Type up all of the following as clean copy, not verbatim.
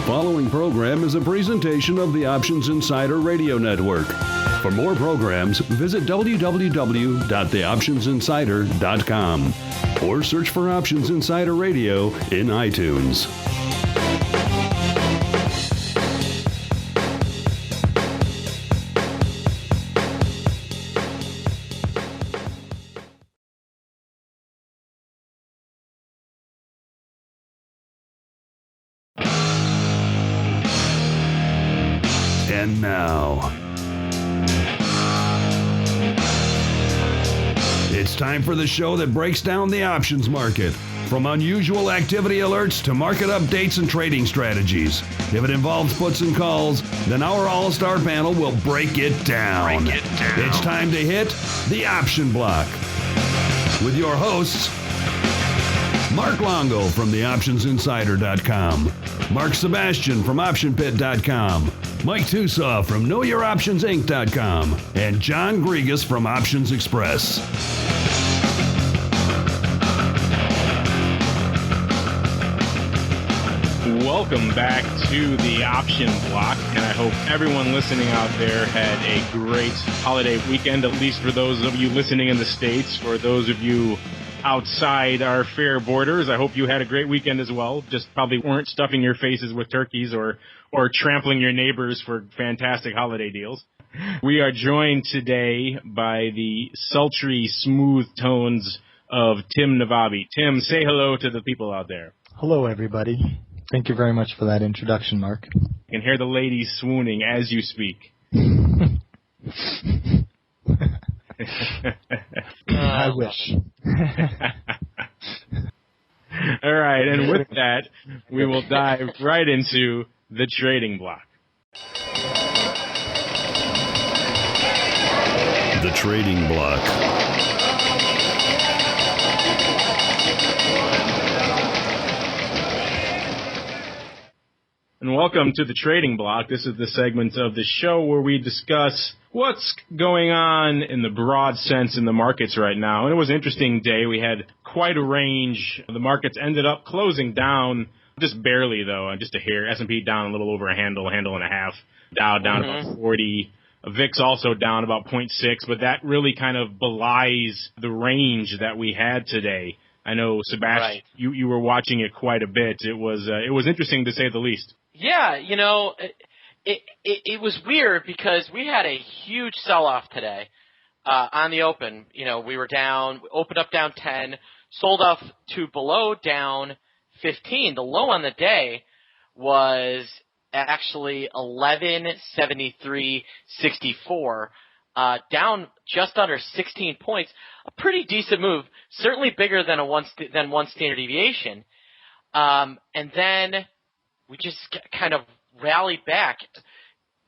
following program is a presentation of the Options Insider Radio Network. For more programs, visit www.theoptionsinsider.com or search for Options Insider Radio in iTunes. And now, it's time for the show that breaks down the options market. From unusual activity alerts to market updates and trading strategies. If it involves puts and calls, then our all-star panel will break it down. It's time to hit the option block. With your hosts, Mark Longo from theoptionsinsider.com, Mark Sebastian from optionpit.com, Mike Tusaw from KnowYourOptionsInc.com, and John Grigas from Options Express. Welcome back to the Option Block, and I hope everyone listening out there had a great holiday weekend, at least for those of you listening in the States. For those of you outside our fair borders, I hope you had a great weekend as well. Just probably weren't stuffing your faces with turkeys or trampling your neighbors for fantastic holiday deals. We are joined today by the sultry, smooth tones of Tim Navabi. Tim, say hello to the people out there. Hello, everybody. Thank you very much for that introduction, Mark. You can hear the ladies swooning as you speak. I wish. All right, and with that, we will dive right into the trading block. The trading block. And welcome to the Trading Block. This is the segment of the show where we discuss what's going on in the broad sense in the markets right now. And it was an interesting day. We had quite a range. The markets ended up closing down, just barely though, just a hair. S&P down a little over a handle and a half. Dow down about 40. VIX also down about 0.6, but that really kind of belies the range that we had today. I know, Sebastian, right. You were watching it quite a bit. It was interesting to say the least. Yeah, you know, it was weird because we had a huge sell-off today on the open. You know, we were down, opened up down 10, sold off to below down 15. The low on the day was actually 1173.64, down just under 16 points. A pretty decent move, certainly bigger than one standard deviation. And then we just kind of rallied back.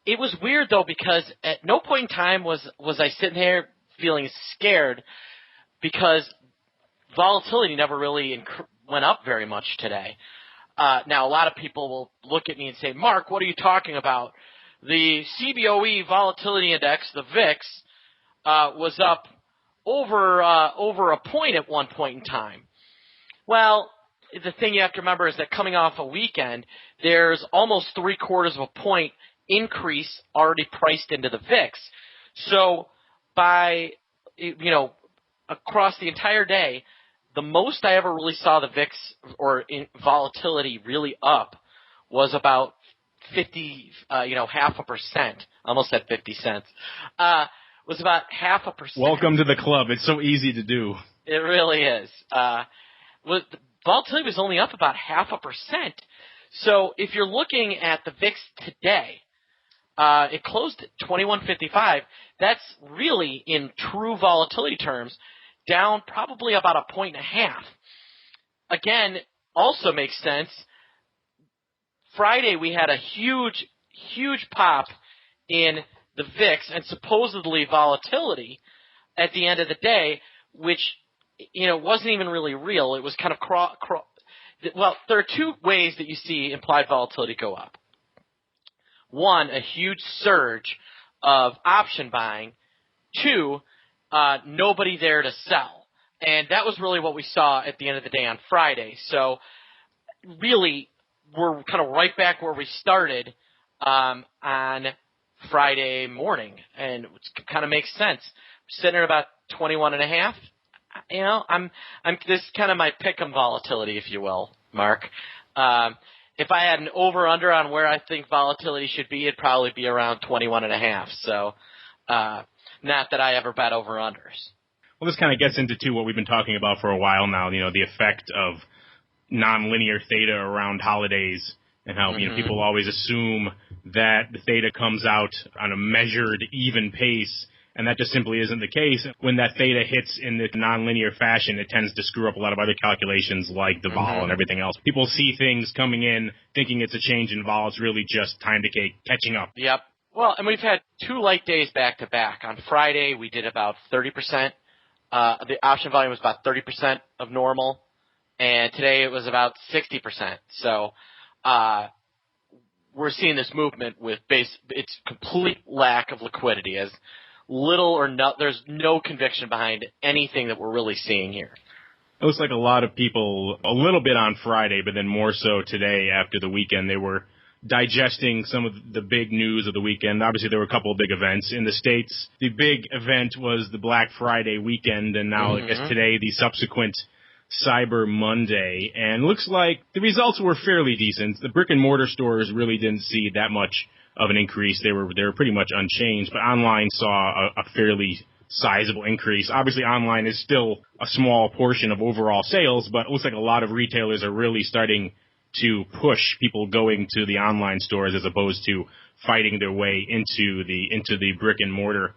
It was weird, though, because at no point in time was I sitting there feeling scared because volatility never really went up very much today. Now, a lot of people will look at me and say, Mark, what are you talking about? The CBOE Volatility Index, the VIX, was up over a point at one point in time. Well, the thing you have to remember is that coming off a weekend, there's almost 0.75 of a point increase already priced into the VIX. So by, across the entire day, the most I ever really saw the VIX or in volatility really up was about 50, 0.5%. Almost said 50 cents. Was about 0.5%. Welcome to the club. It's so easy to do. It really is. Volatility was only up about 0.5%. So if you're looking at the VIX today, it closed at 2155. That's really, in true volatility terms, down probably about 1.5 points. Again, also makes sense. Friday we had a huge pop in the VIX and supposedly volatility at the end of the day, which wasn't even really real. It was kind of well, there are two ways that you see implied volatility go up. One, a huge surge of option buying. Two, nobody there to sell. And that was really what we saw at the end of the day on Friday. So really, we're kind of right back where we started on Friday morning, and it kind of makes sense. We're sitting at about 21.5. You know, I'm this is kind of my pick'em volatility, if you will, Mark. If I had an over-under on where I think volatility should be, it'd probably be around 21.5. So, not that I ever bet over-unders. Well, this kind of gets into, too, what we've been talking about for a while now, you know, the effect of nonlinear theta around holidays and how, you know, people always assume that the theta comes out on a measured, even pace, and that just simply isn't the case. When that theta hits in the nonlinear fashion, it tends to screw up a lot of other calculations like the vol and everything else. People see things coming in thinking it's a change in vol. It's really just time decay catching up. Yep. Well, and we've had 2 light days back-to-back. On Friday, we did about 30%. The option volume was about 30% of normal, and today it was about 60%. So we're seeing this movement with it's complete lack of liquidity, as little or no, there's no conviction behind anything that we're really seeing here. It looks like a lot of people, a little bit on Friday, but then more so today after the weekend, they were digesting some of the big news of the weekend. Obviously, there were a couple of big events. In the States, the big event was the Black Friday weekend, and now I guess today the subsequent Cyber Monday. And it looks like the results were fairly decent. The brick-and-mortar stores really didn't see that much of an increase. They were pretty much unchanged, but online saw a fairly sizable increase. Obviously, online is still a small portion of overall sales, but it looks like a lot of retailers are really starting to push people going to the online stores as opposed to fighting their way into the brick and mortar.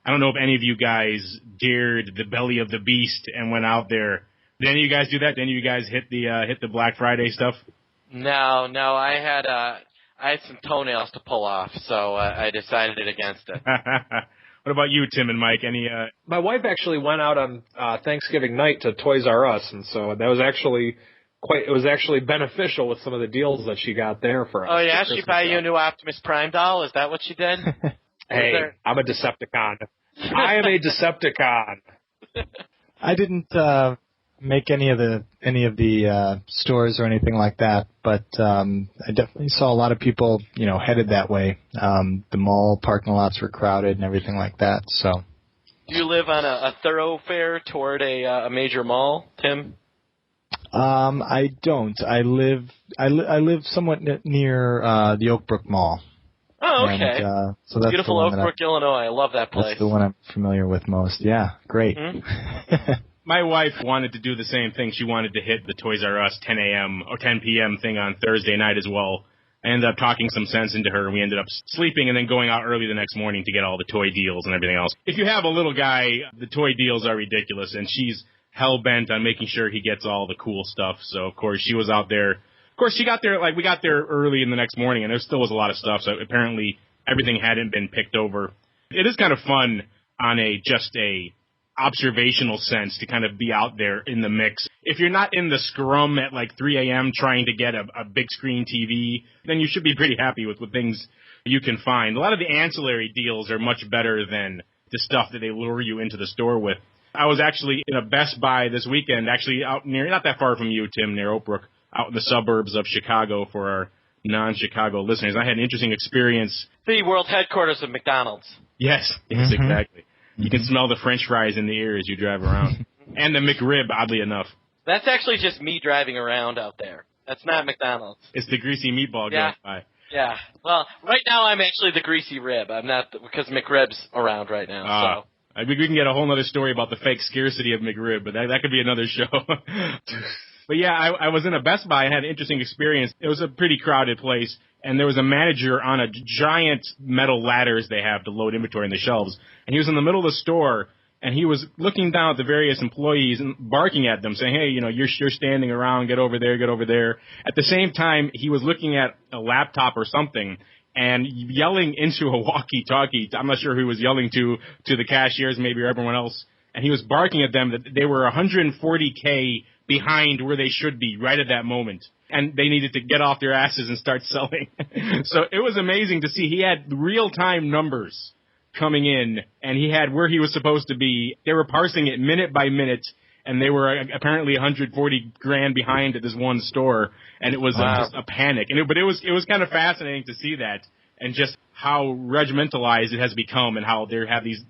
I don't know if any of you guys dared the belly of the beast and went out there. Did any of you guys do that? Did any of you guys hit the Black Friday stuff? No, I had some toenails to pull off, so I decided against it. What about you, Tim and Mike? My wife actually went out on Thanksgiving night to Toys R Us, and so that was actually beneficial with some of the deals that she got there for us. Oh, yeah? She buy you a new Optimus Prime doll? Is that what she did? Hey, I'm a Decepticon. I am a Decepticon. I didn't make any of the stores or anything like that, but I definitely saw a lot of people, headed that way. The mall parking lots were crowded and everything like that. So, do you live on a thoroughfare toward a major mall, Tim? I don't. I live somewhat near the Oak Brook Mall. Oh, okay. And, so that's beautiful Oak Brook, Illinois. I love that place. That's the one I'm familiar with most. Yeah, great. Mm-hmm. My wife wanted to do the same thing. She wanted to hit the Toys R Us 10 a.m. or 10 p.m. thing on Thursday night as well. I ended up talking some sense into her, and we ended up sleeping and then going out early the next morning to get all the toy deals and everything else. If you have a little guy, the toy deals are ridiculous, and she's hell-bent on making sure he gets all the cool stuff. So, of course, she was out there. Of course, she got there, we got there early in the next morning, and there still was a lot of stuff, so apparently everything hadn't been picked over. It is kind of fun on just a observational sense to kind of be out there in the mix. If you're not in the scrum at 3 a.m. trying to get a big screen TV, then you should be pretty happy with what things you can find. A lot of the ancillary deals are much better than the stuff that they lure you into the store with. I was actually in a Best Buy this weekend, actually out near, not that far from you, Tim, near Oak Brook, out in the suburbs of Chicago for our non-Chicago listeners. I had an interesting experience. The world headquarters of McDonald's. Yes, exactly. You can smell the French fries in the air as you drive around. And the McRib, oddly enough. That's actually just me driving around out there. That's not McDonald's. It's the greasy meatball going by. Yeah. Well, right now I'm actually the greasy rib. I'm not, because McRib's around right now, so. We can get a whole other story about the fake scarcity of McRib, but that could be another show. But yeah, I was in a Best Buy and had an interesting experience. It was a pretty crowded place, and there was a manager on a giant metal ladders they have to load inventory in the shelves. And he was in the middle of the store, and he was looking down at the various employees and barking at them, saying, hey, you're standing around, get over there, get over there. At the same time, he was looking at a laptop or something and yelling into a walkie-talkie. I'm not sure who he was yelling to the cashiers maybe or everyone else. And he was barking at them that they were 140K behind where they should be right at that moment. And they needed to get off their asses and start selling. So it was amazing to see. He had real-time numbers coming in, and he had where he was supposed to be. They were parsing it minute by minute, and they were apparently 140 grand behind at this one store, and it was just a panic. But it was kind of fascinating to see that, and just how regimentalized it has become, and how they have these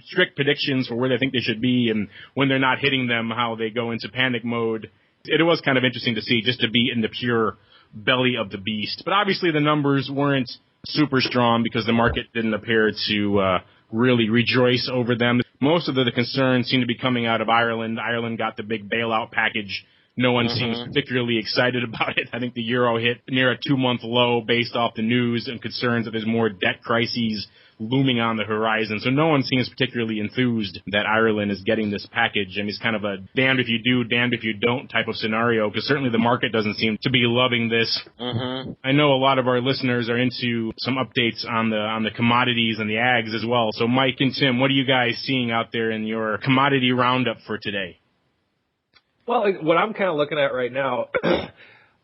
strict predictions for where they think they should be, and when they're not hitting them, how they go into panic mode. It was kind of interesting to see, just to be in the pure belly of the beast. But obviously the numbers weren't super strong because the market didn't appear to really rejoice over them. Most of the concerns seem to be coming out of Ireland. Ireland got the big bailout package. No one seems particularly excited about it. I think the euro hit near a 2-month low based off the news and concerns that there's more debt crises looming on the horizon. So no one seems particularly enthused that Ireland is getting this package. And it's kind of a damned if you do, damned if you don't type of scenario, because certainly the market doesn't seem to be loving this. I know a lot of our listeners are into some updates on the commodities and the ags as well. So Mike and Tim, what are you guys seeing out there in your commodity roundup for today? Well, what I'm kind of looking at right now,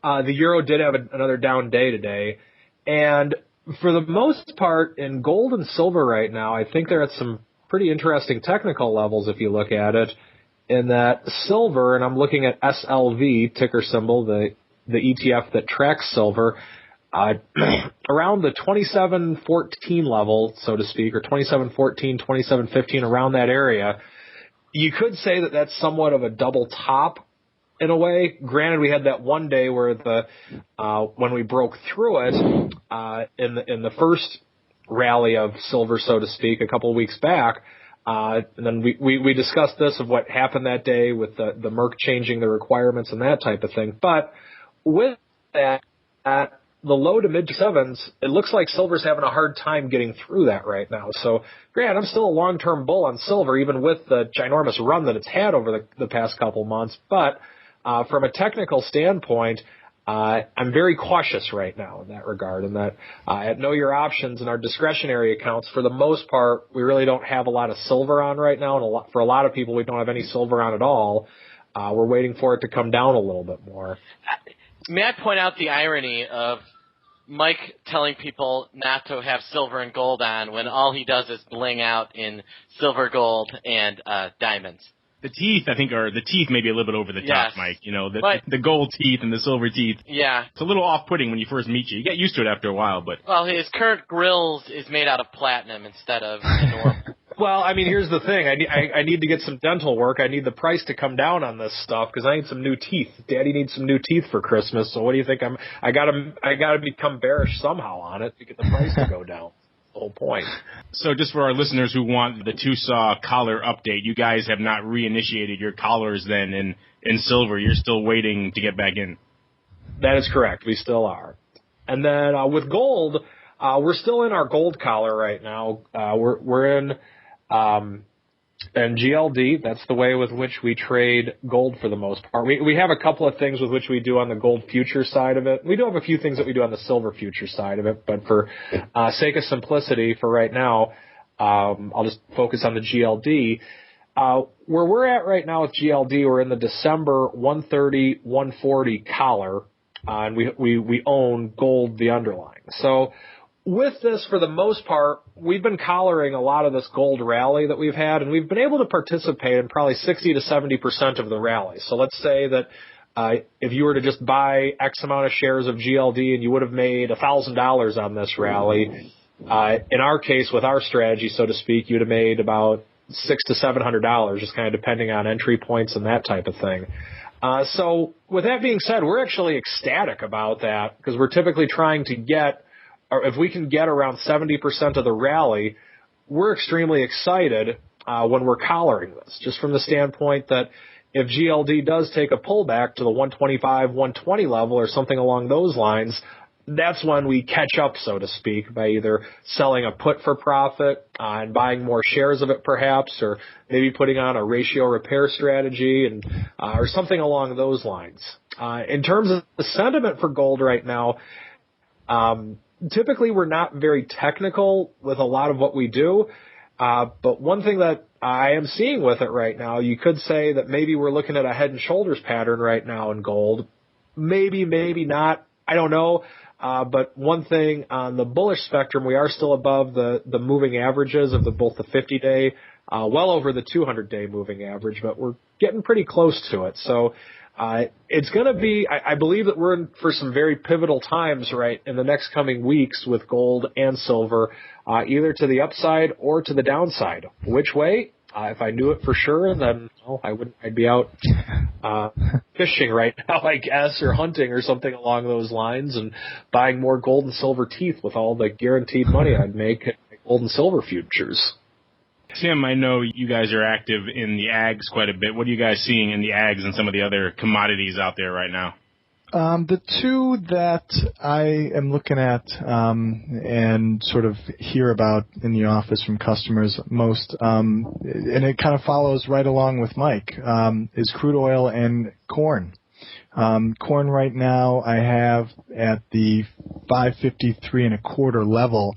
the euro did have another down day today, and for the most part, in gold and silver right now, I think they're at some pretty interesting technical levels if you look at it. In that silver, and I'm looking at SLV, ticker symbol, the ETF that tracks silver, around the 2714 level, so to speak, or 2714, 2715, around that area. You could say that that's somewhat of a double top in a way. Granted, we had that one day where when we broke through it in the first rally of silver, so to speak, a couple of weeks back. And then we discussed this of what happened that day with the Merck changing the requirements and that type of thing. But with that, at the low to mid sevens, it looks like silver's having a hard time getting through that right now. So, granted, I'm still a long-term bull on silver, even with the ginormous run that it's had over the past couple months. But from a technical standpoint, I'm very cautious right now in that regard. And that at Know Your Options and our discretionary accounts, for the most part, we really don't have a lot of silver on right now. And for a lot of people, we don't have any silver on at all. We're waiting for it to come down a little bit more. May I point out the irony of Mike telling people not to have silver and gold on when all he does is bling out in silver, gold, and diamonds? The teeth, I think, the teeth maybe a little bit over the top, Yes. Mike. You know, the gold teeth and the silver teeth. Yeah. It's a little off-putting when you first meet you. You get used to it after a while, but... Well, his current grills is made out of platinum instead of normal. Well, I mean, here's the thing. I need to get some dental work. I need the price to come down on this stuff because I need some new teeth. Daddy needs some new teeth for Christmas. So what do you think? I gotta become bearish somehow on it to get the price to go down. The whole point. So just for our listeners who want the two-saw collar update, you guys have not reinitiated your collars then in silver. You're still waiting to get back in. That is correct. We still are. And then with gold, we're still in our gold collar right now. We're in GLD. That's the way with which we trade gold for the most part. We have a couple of things with which we do on the gold future side of it. We do have a few things that we do on the silver future side of it, but for sake of simplicity for right now, I'll just focus on the GLD. Where we're at right now with GLD, we're in the December 130, 140 collar, and we own gold, the underlying. So with this, for the most part, we've been collaring a lot of this gold rally that we've had, and we've been able to participate in probably 60 to 70% of the rally. So let's say that if you were to just buy X amount of shares of GLD and you would have made $1,000 on this rally, in our case, with our strategy, so to speak, you'd have made about $600 to $700, just kind of depending on entry points and that type of thing. So with that being said, we're actually ecstatic about that because we're typically trying to get, or if we can get around 70% of the rally, we're extremely excited when we're collaring this, just from the standpoint that if GLD does take a pullback to the 125, 120 level or something along those lines, that's when we catch up, so to speak, by either selling a put for profit and buying more shares of it perhaps, or maybe putting on a ratio repair strategy and or something along those lines. In terms of the sentiment for gold right now, typically we're not very technical with a lot of what we do, but one thing that I am seeing with it right now, you could say that maybe we're looking at a head and shoulders pattern right now in gold. Maybe not. I don't know. But one thing on the bullish spectrum, we are still above the moving averages of both the 50-day well over the 200-day moving average, but we're getting pretty close to it. So it's going to be, I believe that we're in for some very pivotal times, right, in the next coming weeks with gold and silver, either to the upside or to the downside. Which way? If I knew it for sure, then I'd be out fishing right now, I guess, or hunting or something along those lines, and buying more gold and silver teeth with all the guaranteed money I'd make at gold and silver futures. Tim, I know you guys are active in the ags quite a bit. What are you guys seeing in the ags and some of the other commodities out there right now? The two that I am looking at and sort of hear about in the office from customers most, and it kind of follows right along with Mike, is crude oil and corn. Corn right now I have at the 553 and a quarter level.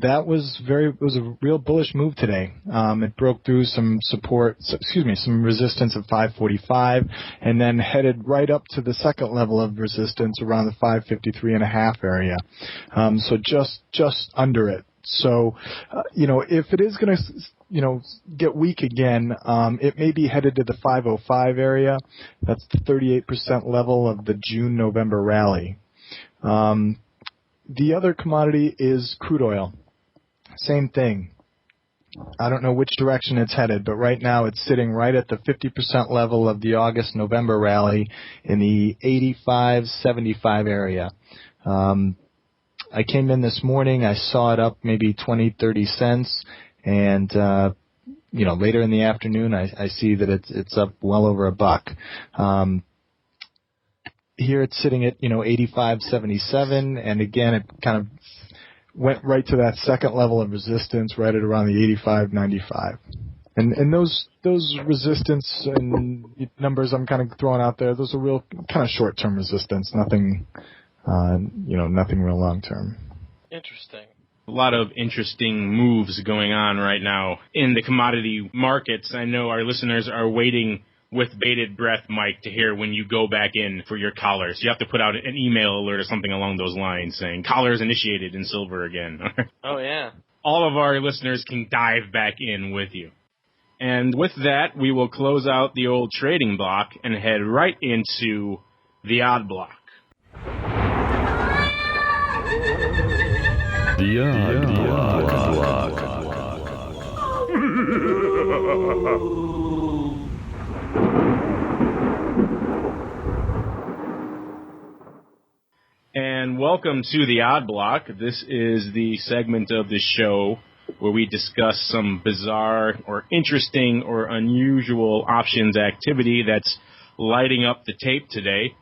That was a real bullish move today. It broke through some resistance of 545 and then headed right up to the second level of resistance around the 553 and a half area. So just under it. So, if it is going to, get weak again, it may be headed to the 505 area. That's the 38% level of the June-November rally. The other commodity is crude oil. Same thing. I don't know which direction it's headed, but right now it's sitting right at the 50% level of the August-November rally in the 85-75 area. I came in this morning, I saw it up maybe 20, 30 cents, and later in the afternoon I see that it's up well over $1. Here it's sitting at 85.77, and again it kind of went right to that second level of resistance right at around the 85.95. And those resistance and numbers I'm kind of throwing out there, those are real kind of short-term resistance, nothing real long-term. Interesting. A lot of interesting moves going on right now in the commodity markets. I know our listeners are waiting with bated breath, Mike, to hear when you go back in for your collars. You have to put out an email alert or something along those lines saying collars initiated in silver again. Oh, yeah. All of our listeners can dive back in with you. And with that, we will close out the old trading block and head right into the odd block. The odd block. And welcome to the Odd Block. This is the segment of the show where we discuss some bizarre or interesting or unusual options activity that's lighting up the tape today.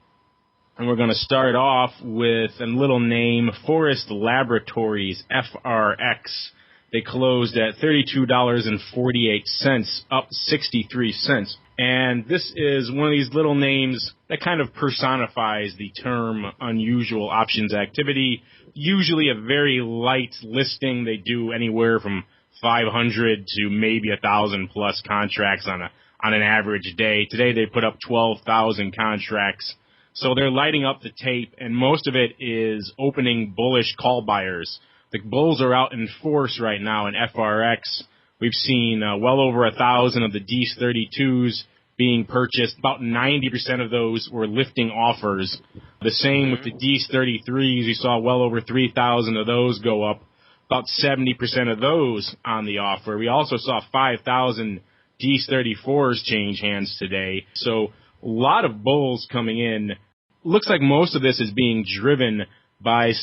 And we're going to start off with a little name, Forest Laboratories, FRX. They closed at $32.48, up 63 cents. And this is one of these little names that kind of personifies the term unusual options activity. Usually a very light listing. They do anywhere from 500 to maybe 1,000 plus contracts on an average day. Today they put up 12,000 contracts. So they're lighting up the tape, and most of it is opening bullish call buyers. The bulls are out in force right now in FRX. We've seen well over 1,000 of the DS32s being purchased. About 90% of those were lifting offers. The same with the DS33s. We saw well over 3,000 of those go up. About 70% of those on the offer. We also saw 5,000 DS34s change hands today. So a lot of bulls coming in. Looks like most of this is being driven by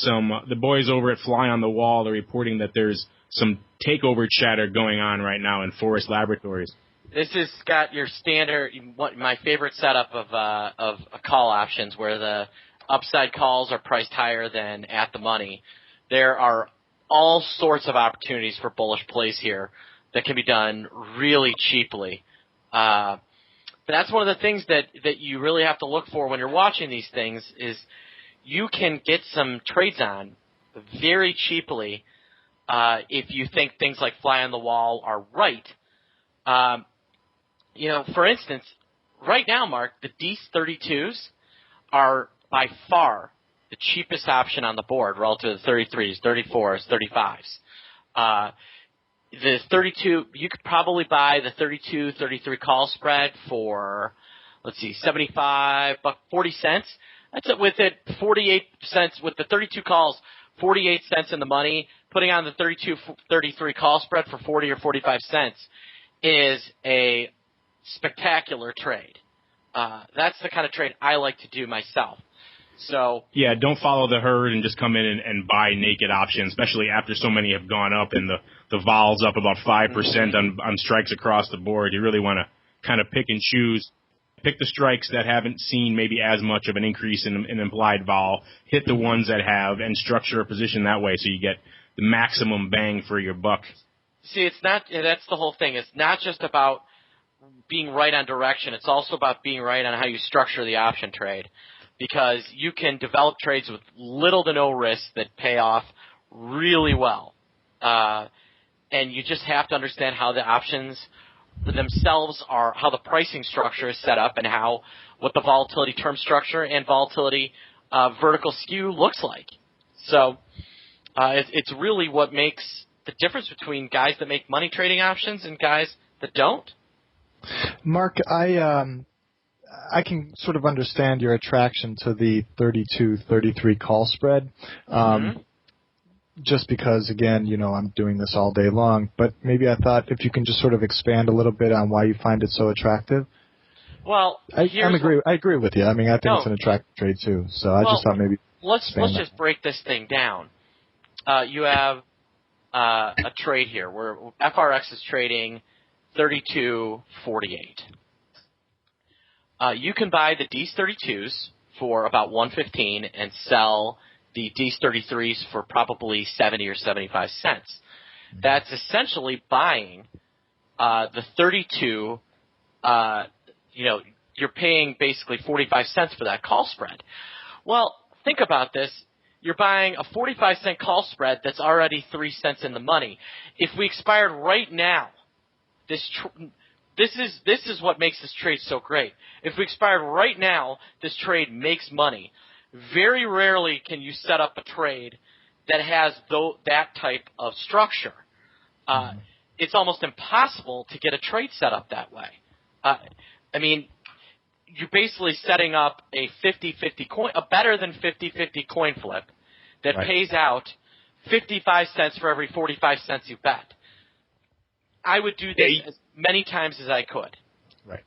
the boys over at Fly on the Wall are reporting that there's some takeover chatter going on right now in Forest Laboratories. This is, Scott, your standard, my favorite setup of call options where the upside calls are priced higher than at the money. There are all sorts of opportunities for bullish plays here that can be done really cheaply. But that's one of the things that you really have to look for when you're watching these things is you can get some trades on very cheaply if you think things like Fly on the Wall are right. For instance, right now, Mark, the DS32s are by far the cheapest option on the board relative to the 33s, 34s, 35s. the 32, you could probably buy the 32-33 call spread for, let's see, 40 cents. That's it with it, 48 cents with the 32 calls, 48 cents in the money. Putting on the 32-33 call spread for 40 or 45 cents is a spectacular trade. That's the kind of trade I like to do myself. So yeah, don't follow the herd and just come in and buy naked options, especially after so many have gone up and the vol's up about 5% on strikes across the board. You really want to kind of pick and choose. Pick the strikes that haven't seen maybe as much of an increase in implied vol, hit the ones that have, and structure a position that way so you get the maximum bang for your buck. See, it's not. That's the whole thing. It's not just about being right on direction. It's also about being right on how you structure the option trade, because you can develop trades with little to no risk that pay off really well. And you just have to understand how the options themselves are, how the pricing structure is set up, and what the volatility term structure and volatility vertical skew looks like. So it's really what makes the difference between guys that make money trading options and guys that don't. Mark, I can sort of understand your attraction to the 32-33 call spread. Just because, again, I'm doing this all day long, but maybe I thought if you can just sort of expand a little bit on why you find it so attractive. Well, I agree with you. I mean, I think it's an attractive trade too. So I just thought maybe let's just break this thing down. You have a trade here where FRX is trading 32.48. You can buy the D's 32s for about 115 and sell the D's 33s for probably 70 or 75 cents. That's essentially buying the 32. You're paying basically 45 cents for that call spread. Well, think about this. You're buying a 45-cent call spread that's already 3 cents in the money. If we expired right now, this is what makes this trade so great. If we expired right now, this trade makes money. Very rarely can you set up a trade that has that type of structure. It's almost impossible to get a trade set up that way. I mean, you're basically setting up a 50-50 coin, a better than 50-50 coin flip that pays out 55 cents for every 45 cents you bet. I would do this as many times as I could. Right.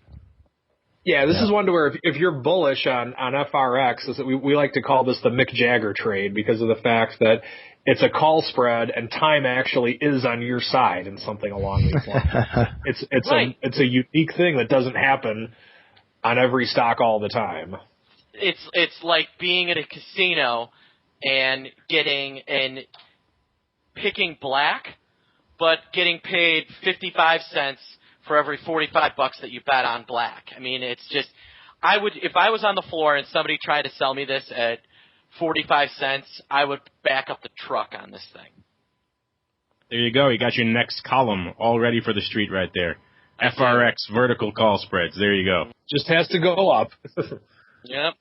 Yeah, this is one to where if you're bullish on FRX, is that we like to call this the Mick Jagger trade because of the fact that it's a call spread and time actually is on your side in something along these lines. It's a unique thing that doesn't happen on every stock all the time. It's like being at a casino and picking black, but getting paid 55 cents for every 45 bucks that you bet on black. I mean, it's just, if I was on the floor and somebody tried to sell me this at 45 cents, I would back up the truck on this thing. There you go. You got your next column all ready for the street right there. FRX, vertical call spreads. There you go. Just has to go up. Yep.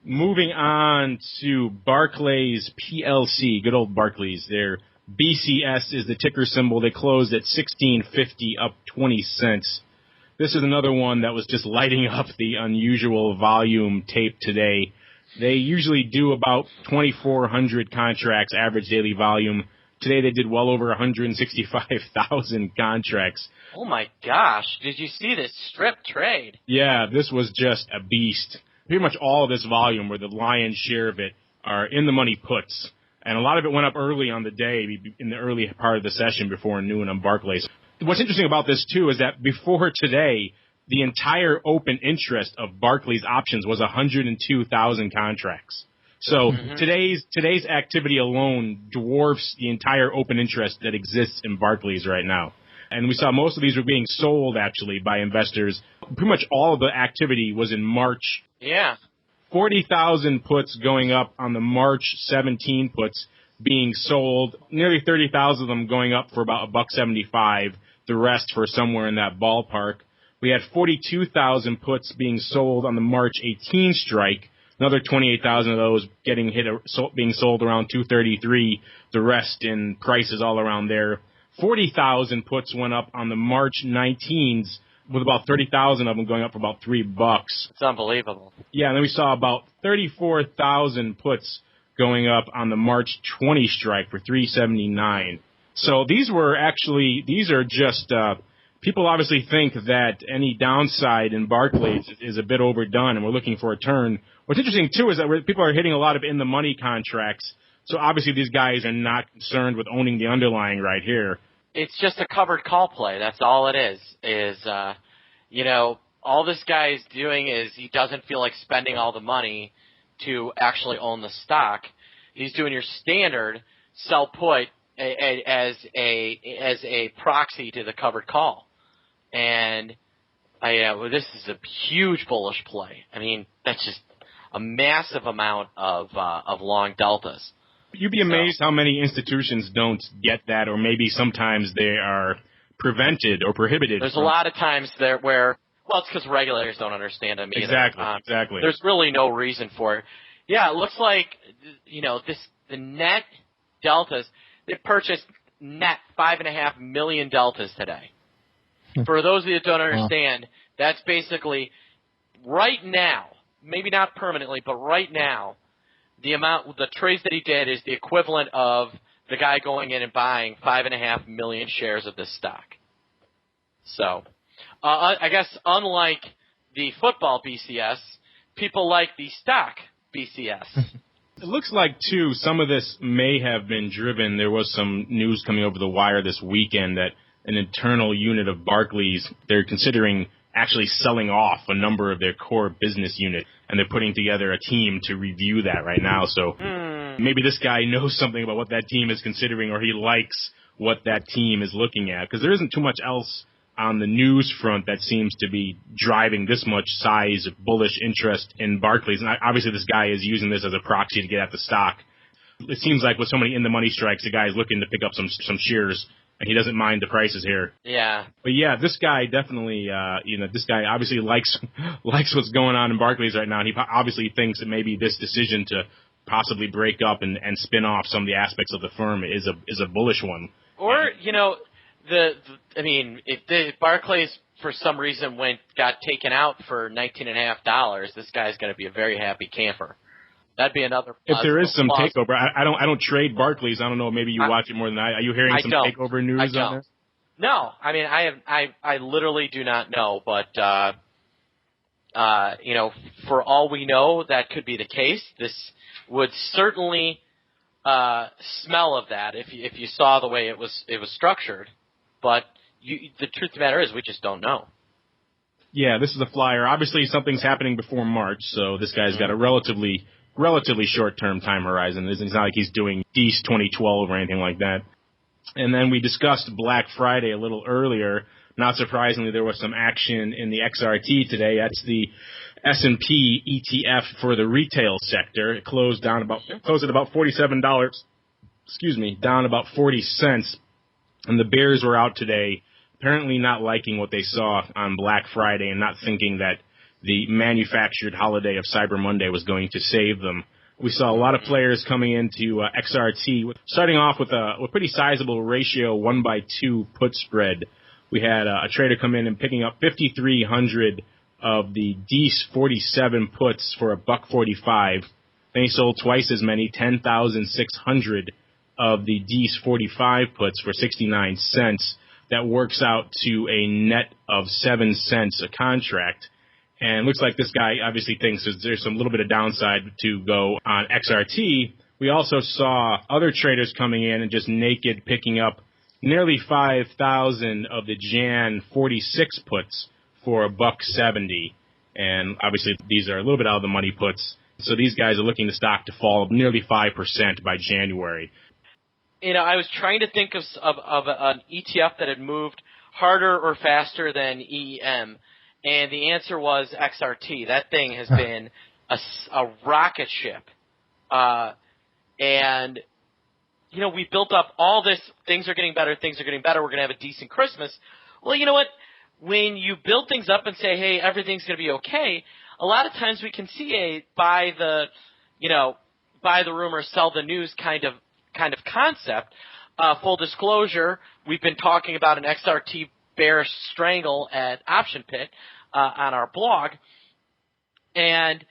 Moving on to Barclays PLC. Good old Barclays. Their BCS is the ticker symbol. They closed at $16.50, up 20 cents. This is another one that was just lighting up the unusual volume tape today. They usually do about 2,400 contracts, average daily volume. Today they did well over 165,000 contracts. Oh my gosh, did you see this strip trade? Yeah, this was just a beast. Pretty much all of this volume, where the lion's share of it, are in the money puts. And a lot of it went up early on the day, in the early part of the session before noon on Barclays. What's interesting about this, too, is that before today, the entire open interest of Barclays options was 102,000 contracts. So today's activity alone dwarfs the entire open interest that exists in Barclays right now. And we saw most of these were being sold, actually, by investors. Pretty much all of the activity was in March. Yeah. 40,000 puts going up on the March 17 puts being sold. Nearly 30,000 of them going up for about $1.75. The rest for somewhere in that ballpark. We had 42,000 puts being sold on the March 18 strike. Another 28,000 of those being sold around 233. The rest in prices all around there. 40,000 puts went up on the March 19s, with about 30,000 of them going up for about $3. It's unbelievable. Yeah, and then we saw about 34,000 puts going up on the March 20 strike for $379. So these are just, people obviously think that any downside in Barclays is a bit overdone, and we're looking for a turn. What's interesting, too, is that people are hitting a lot of in-the-money contracts, so obviously these guys are not concerned with owning the underlying right here. It's just a covered call play. That's all it is, all this guy is doing is he doesn't feel like spending all the money to actually own the stock. He's doing your standard sell put as a proxy to the covered call. And this is a huge bullish play. I mean, that's just a massive amount of long deltas. You'd be amazed how many institutions don't get that, or maybe sometimes they are prevented or prohibited. There's a lot of times there where, well, it's because regulators don't understand them either. Exactly. There's really no reason for it. Yeah, it looks like, the net deltas, they purchased net 5.5 million deltas today. For those of you that don't understand, that's basically right now, maybe not permanently, but right now, the trades that he did is the equivalent of the guy going in and buying 5.5 million shares of this stock. So, I guess unlike the football BCS, people like the stock BCS. It looks like, too, some of this may have been driven. There was some news coming over the wire this weekend that an internal unit of Barclays, they're considering actually selling off a number of their core business unit, and they're putting together a team to review that right now. So maybe this guy knows something about what that team is considering, or he likes what that team is looking at, because there isn't too much else on the news front that seems to be driving this much size of bullish interest in Barclays. And obviously this guy is using this as a proxy to get at the stock. It seems like with so many in-the-money strikes, the guy is looking to pick up some shares, and he doesn't mind the prices here. Yeah. But yeah, this guy definitely, this guy obviously likes what's going on in Barclays right now, and he obviously thinks that maybe this decision to possibly break up and spin off some of the aspects of the firm is a bullish one. Or, if Barclays for some reason got taken out for $19.50, this guy's going to be a very happy camper. That'd be another. If there is some takeover, I don't trade Barclays. I don't know. Maybe you watch it more than I. Are you hearing some takeover news I don't. on this? No, I mean I literally do not know, but for all we know, that could be the case. This would certainly smell of that if you saw the way it was structured, but the truth of the matter is we just don't know. Yeah, this is a flyer. Obviously, something's happening before March, so this guy's got a relatively short-term time horizon. It's not like he's doing East 2012 or anything like that. And then we discussed Black Friday a little earlier. Not surprisingly, there was some action in the XRT today. That's the S&P ETF for the retail sector. It closed at about $47. Down about 40 cents. And the bears were out today, apparently not liking what they saw on Black Friday and not thinking that the manufactured holiday of Cyber Monday was going to save them. We saw a lot of players coming into XRT, starting off with a pretty sizable ratio 1-by-2 put spread. We had a trader come in and picking up 5,300 of the DEES 47 puts for $1.45. Then he sold twice as many, 10,600 of the DEES 45 puts for 69 cents. That works out to a net of 7 cents a contract. And it looks like this guy obviously thinks there's some little bit of downside to go on XRT. We also saw other traders coming in and just naked picking up nearly 5,000 of the Jan 46 puts for $1.70. And obviously these are a little bit out of the money puts. So these guys are looking the stock to fall nearly 5% by January. I was trying to think of an ETF that had moved harder or faster than EEM. And the answer was XRT. That thing has been a rocket ship. And we built up all this, things are getting better, we're going to have a decent Christmas. Well, you know what? When you build things up and say, hey, everything's going to be okay, a lot of times we can see a buy the rumor, sell the news kind of concept. Full disclosure, we've been talking about an XRT bearish strangle at Option Pit on our blog. And,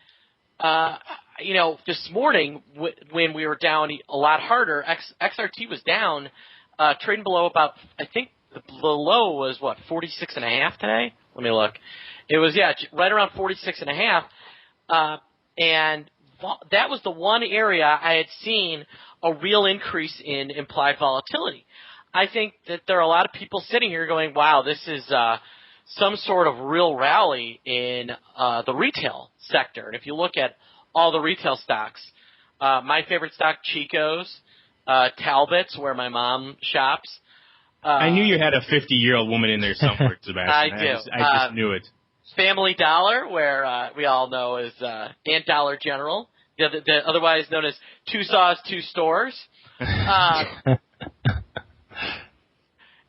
this morning when we were down a lot harder, XRT was down, trading below about, I think the low was, 46.5 today? Let me look. It was, right around 46.5. And that was the one area I had seen a real increase in implied volatility. I think that there are a lot of people sitting here going, wow, this is some sort of real rally in the retail sector. And if you look at all the retail stocks, my favorite stock, Chico's, Talbot's, where my mom shops. I knew you had a 50-year-old woman in there somewhere, Sebastian. I do. I just knew it. Family Dollar, where we all know is Aunt Dollar General, the otherwise known as Two Saws, Two Stores.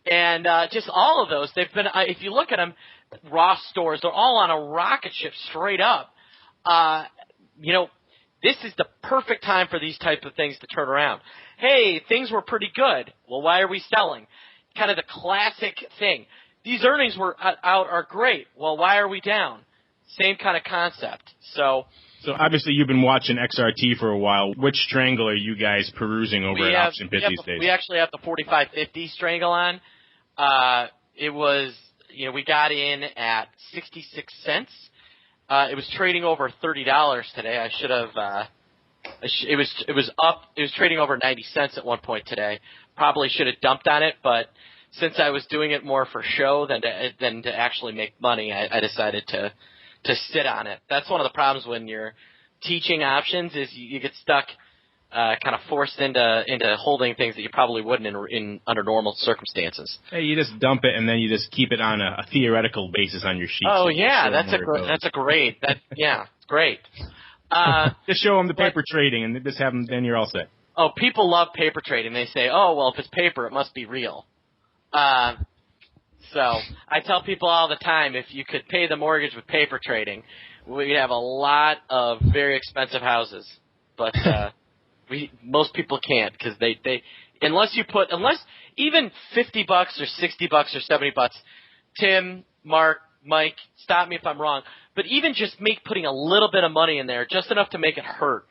And just all of those, they've been, if you look at them, Ross stores, they're all on a rocket ship straight up. This is the perfect time for these type of things to turn around. Hey, things were pretty good. Well, why are we selling? Kind of the classic thing. These earnings are great. Well, why are we down? Same kind of concept. So obviously you've been watching XRT for a while. Which strangle are you guys perusing over at Option Pit these days? We actually have the 45.50 strangle on. It was, we got in at 66 cents. It was trading over $30 today. I should have. It was up. It was trading over 90 cents at one point today. Probably should have dumped on it, but since I was doing it more for show than to actually make money, I decided to sit on it. That's one of the problems when you're teaching options is you get stuck, kind of forced into holding things that you probably wouldn't in under normal circumstances. Hey, you just dump it and then you just keep it on a theoretical basis on your sheet. Oh yeah, it's great. Just show them the paper trading and just have them. Then you're all set. Oh, people love paper trading. They say, oh well, if it's paper, it must be real. So I tell people all the time, if you could pay the mortgage with paper trading, we'd have a lot of very expensive houses. But most people can't because they unless even $50 or $60 or $70. Tim, Mark, Mike, stop me if I'm wrong. But even just putting a little bit of money in there, just enough to make it hurt,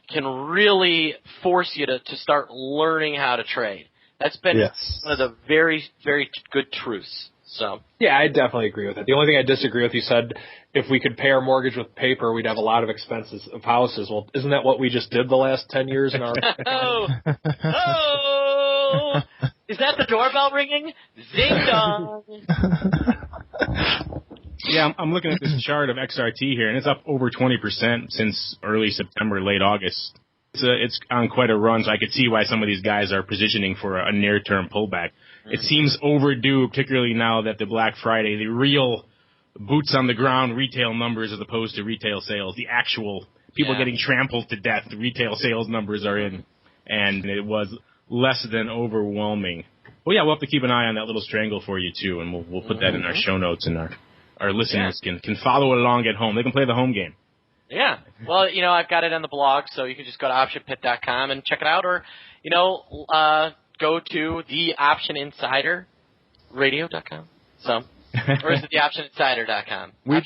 can really force you to start learning how to trade. That's been one of the very, very good truths. So yeah, I definitely agree with it. The only thing I disagree with, you said if we could pay our mortgage with paper, we'd have a lot of expenses of houses. Well, isn't that what we just did the last 10 years in our? Oh, is that the doorbell ringing? Zing dong. Yeah, I'm looking at this chart of XRT here, and it's up over 20% since early September, late August. It's on quite a run, so I could see why some of these guys are positioning for a near-term pullback. It seems overdue, particularly now that the Black Friday, the real boots-on-the-ground retail numbers as opposed to retail sales, the actual people getting trampled to death, the retail sales numbers are in, and it was less than overwhelming. Well, yeah, we'll have to keep an eye on that little strangle for you, too, and we'll put that in our show notes, and our listeners can follow along at home. They can play the home game. Yeah. Well, I've got it on the blog, so you can just go to optionpit.com and check it out, or, go to theoptioninsiderradio.com. So, or is it theoptioninsider.com? We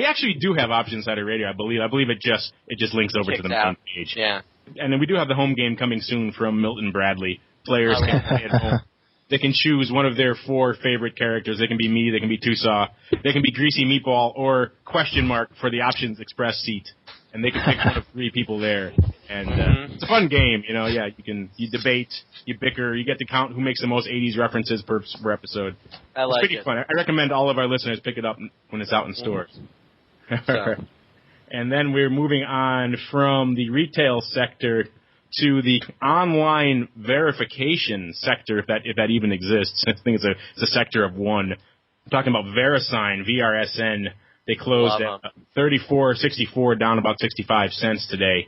actually do have Option Insider Radio, I believe. I believe it just links over to the main page. Yeah. And then we do have the home game coming soon from Milton Bradley. Players can play at home. They can choose one of their 4 favorite characters. They can be me, they can be Tusaw, they can be Greasy Meatball, or question mark for the Options Express seat. And they can pick one of 3 people there. And it's a fun game, you debate, you bicker, you get to count who makes the most 80s references per episode. It's pretty fun. I recommend all of our listeners pick it up when it's out in stores. So. And then we're moving on from the retail sector to the online verification sector, if that even exists. I think it's a sector of one. I'm talking about VeriSign, VRSN. They closed at $34.64, down about 65 cents today.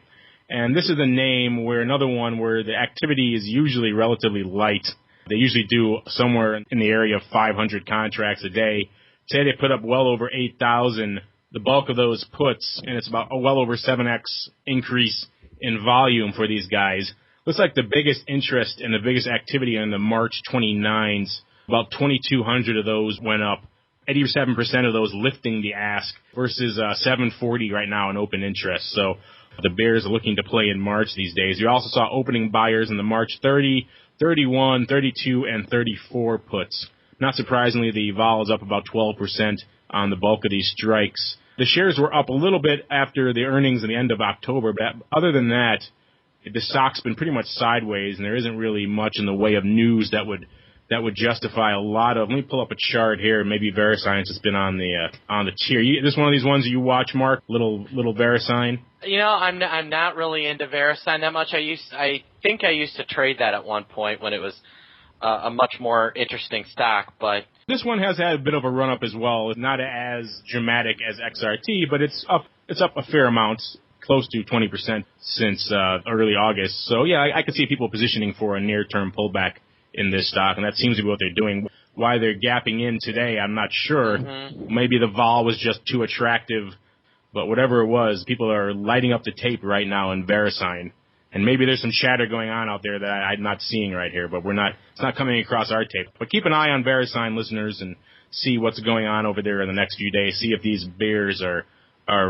And this is a name another one where the activity is usually relatively light. They usually do somewhere in the area of 500 contracts a day. Today they put up well over 8,000. The bulk of those puts, and it's about a well over 7x increase in volume for these guys. Looks like the biggest interest and the biggest activity on the March 29s, about 2,200 of those went up. 87% of those lifting the ask versus 740 right now in open interest. So the bears are looking to play in March these days. You also saw opening buyers in the March 30, 31, 32, and 34 puts. Not surprisingly, the vol is up about 12% on the bulk of these strikes. The shares were up a little bit after the earnings at the end of October, but other than that, the stock's been pretty much sideways, and there isn't really much in the way of news that would justify a lot of. Let me pull up a chart here. Maybe VeriSign has been on the tier. This one of these ones that you watch, Mark? Little VeriSign. You know, I'm not really into VeriSign that much. I think I used to trade that at one point when it was a much more interesting stock, but this one has had a bit of a run up as well. It's not as dramatic as XRT, but it's up a fair amount, close to 20% since early August. So yeah, I could see people positioning for a near-term pullback in this stock, and that seems to be what they're doing. Why they're gapping in today, I'm not sure. Mm-hmm. Maybe the vol was just too attractive, but whatever it was, people are lighting up the tape right now in VeriSign. And maybe there's some chatter going on out there that I'm not seeing right here, but it's not coming across our tape. But keep an eye on VeriSign, listeners, and see what's going on over there in the next few days. See if these bears are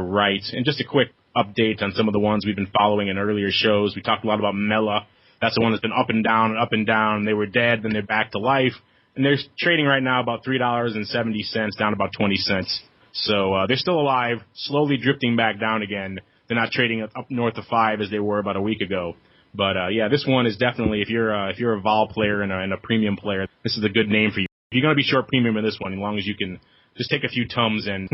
right. And just a quick update on some of the ones we've been following in earlier shows. We talked a lot about Mela. That's the one that's been up and down and up and down. They were dead, then they're back to life. And they're trading right now about $3.70, down about 20 cents. So they're still alive, slowly drifting back down again. They're not trading up north of 5 as they were about a week ago. But yeah, this one is definitely, if you're a vol player and a premium player, this is a good name for you. If you're going to be short premium in this one, as long as you can just take a few tums and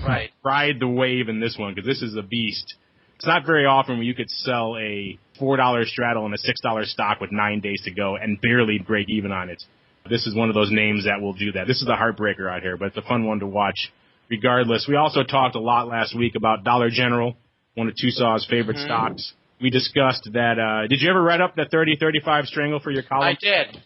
right. ride the wave in this one, because this is a beast. It's not very often where you could sell a $4 straddle and a $6 stock with 9 days to go and barely break even on it. This is one of those names that will do that. This is a heartbreaker out here, but it's a fun one to watch. Regardless, we also talked a lot last week about Dollar General, one of Tucsaw's favorite stocks. We discussed that. Did you ever read up that 30-35 strangle for your column? I did.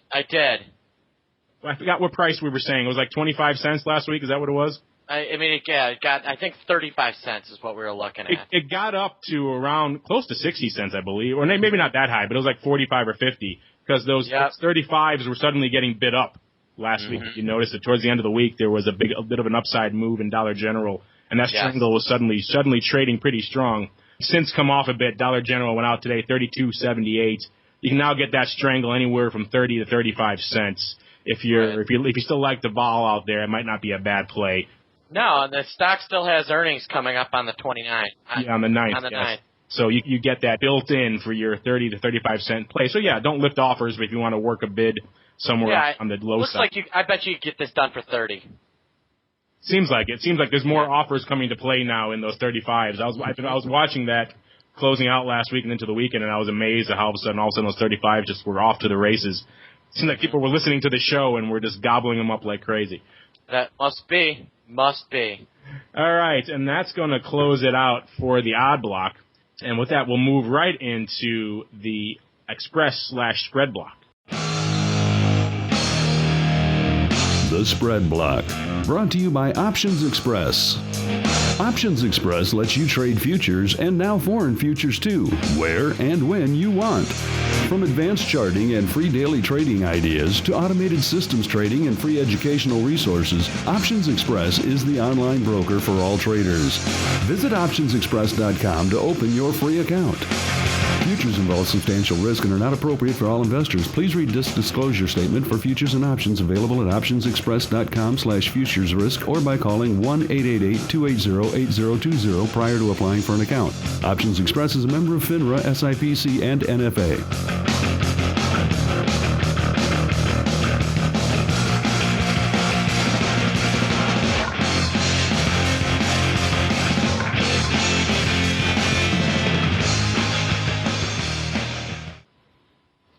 I forgot what price we were saying. It was like 25 cents last week. Is that what it was? It got, I think 35 cents is what we were looking at. It got up to around close to 60 cents, I believe. Or maybe not that high, but it was like 45 or 50 because those 35s were suddenly getting bid up last week. You noticed that towards the end of the week there was a bit of an upside move in Dollar General, and that strangle was suddenly trading pretty strong. Since come off a bit, Dollar General went out today 32.78. You can now get that strangle anywhere from 30 to 35 cents. If you still like the vol out there, it might not be a bad play. No, and the stock still has earnings coming up on the 29th. Yeah, on the 9th. On the 9th. So you get that built in for your 30 to 35 cent play. So yeah, don't lift offers, but if you want to work a bid somewhere on the low side. Looks like I bet you could get this done for 30. Seems like it. Seems like there's more offers coming to play now in those 35s. I was watching that closing out last week and into the weekend, and I was amazed at how all of a sudden those 35s just were off to the races. It seemed like people were listening to the show and were just gobbling them up like crazy. That must be. Must be. All right, and that's going to close it out for the odd block. And with that, we'll move right into the express/spread block. The Spread Block, brought to you by Options Express. Options Express lets you trade futures and now foreign futures too, where and when you want. From advanced charting and free daily trading ideas to automated systems trading and free educational resources, Options Express is the online broker for all traders. Visit optionsexpress.com to open your free account. Futures involve substantial risk and are not appropriate for all investors. Please read this disclosure statement for futures and options available at optionsexpress.com/futures risk or by calling 1-888-280-8020 prior to applying for an account. Options Express is a member of FINRA, SIPC, and NFA.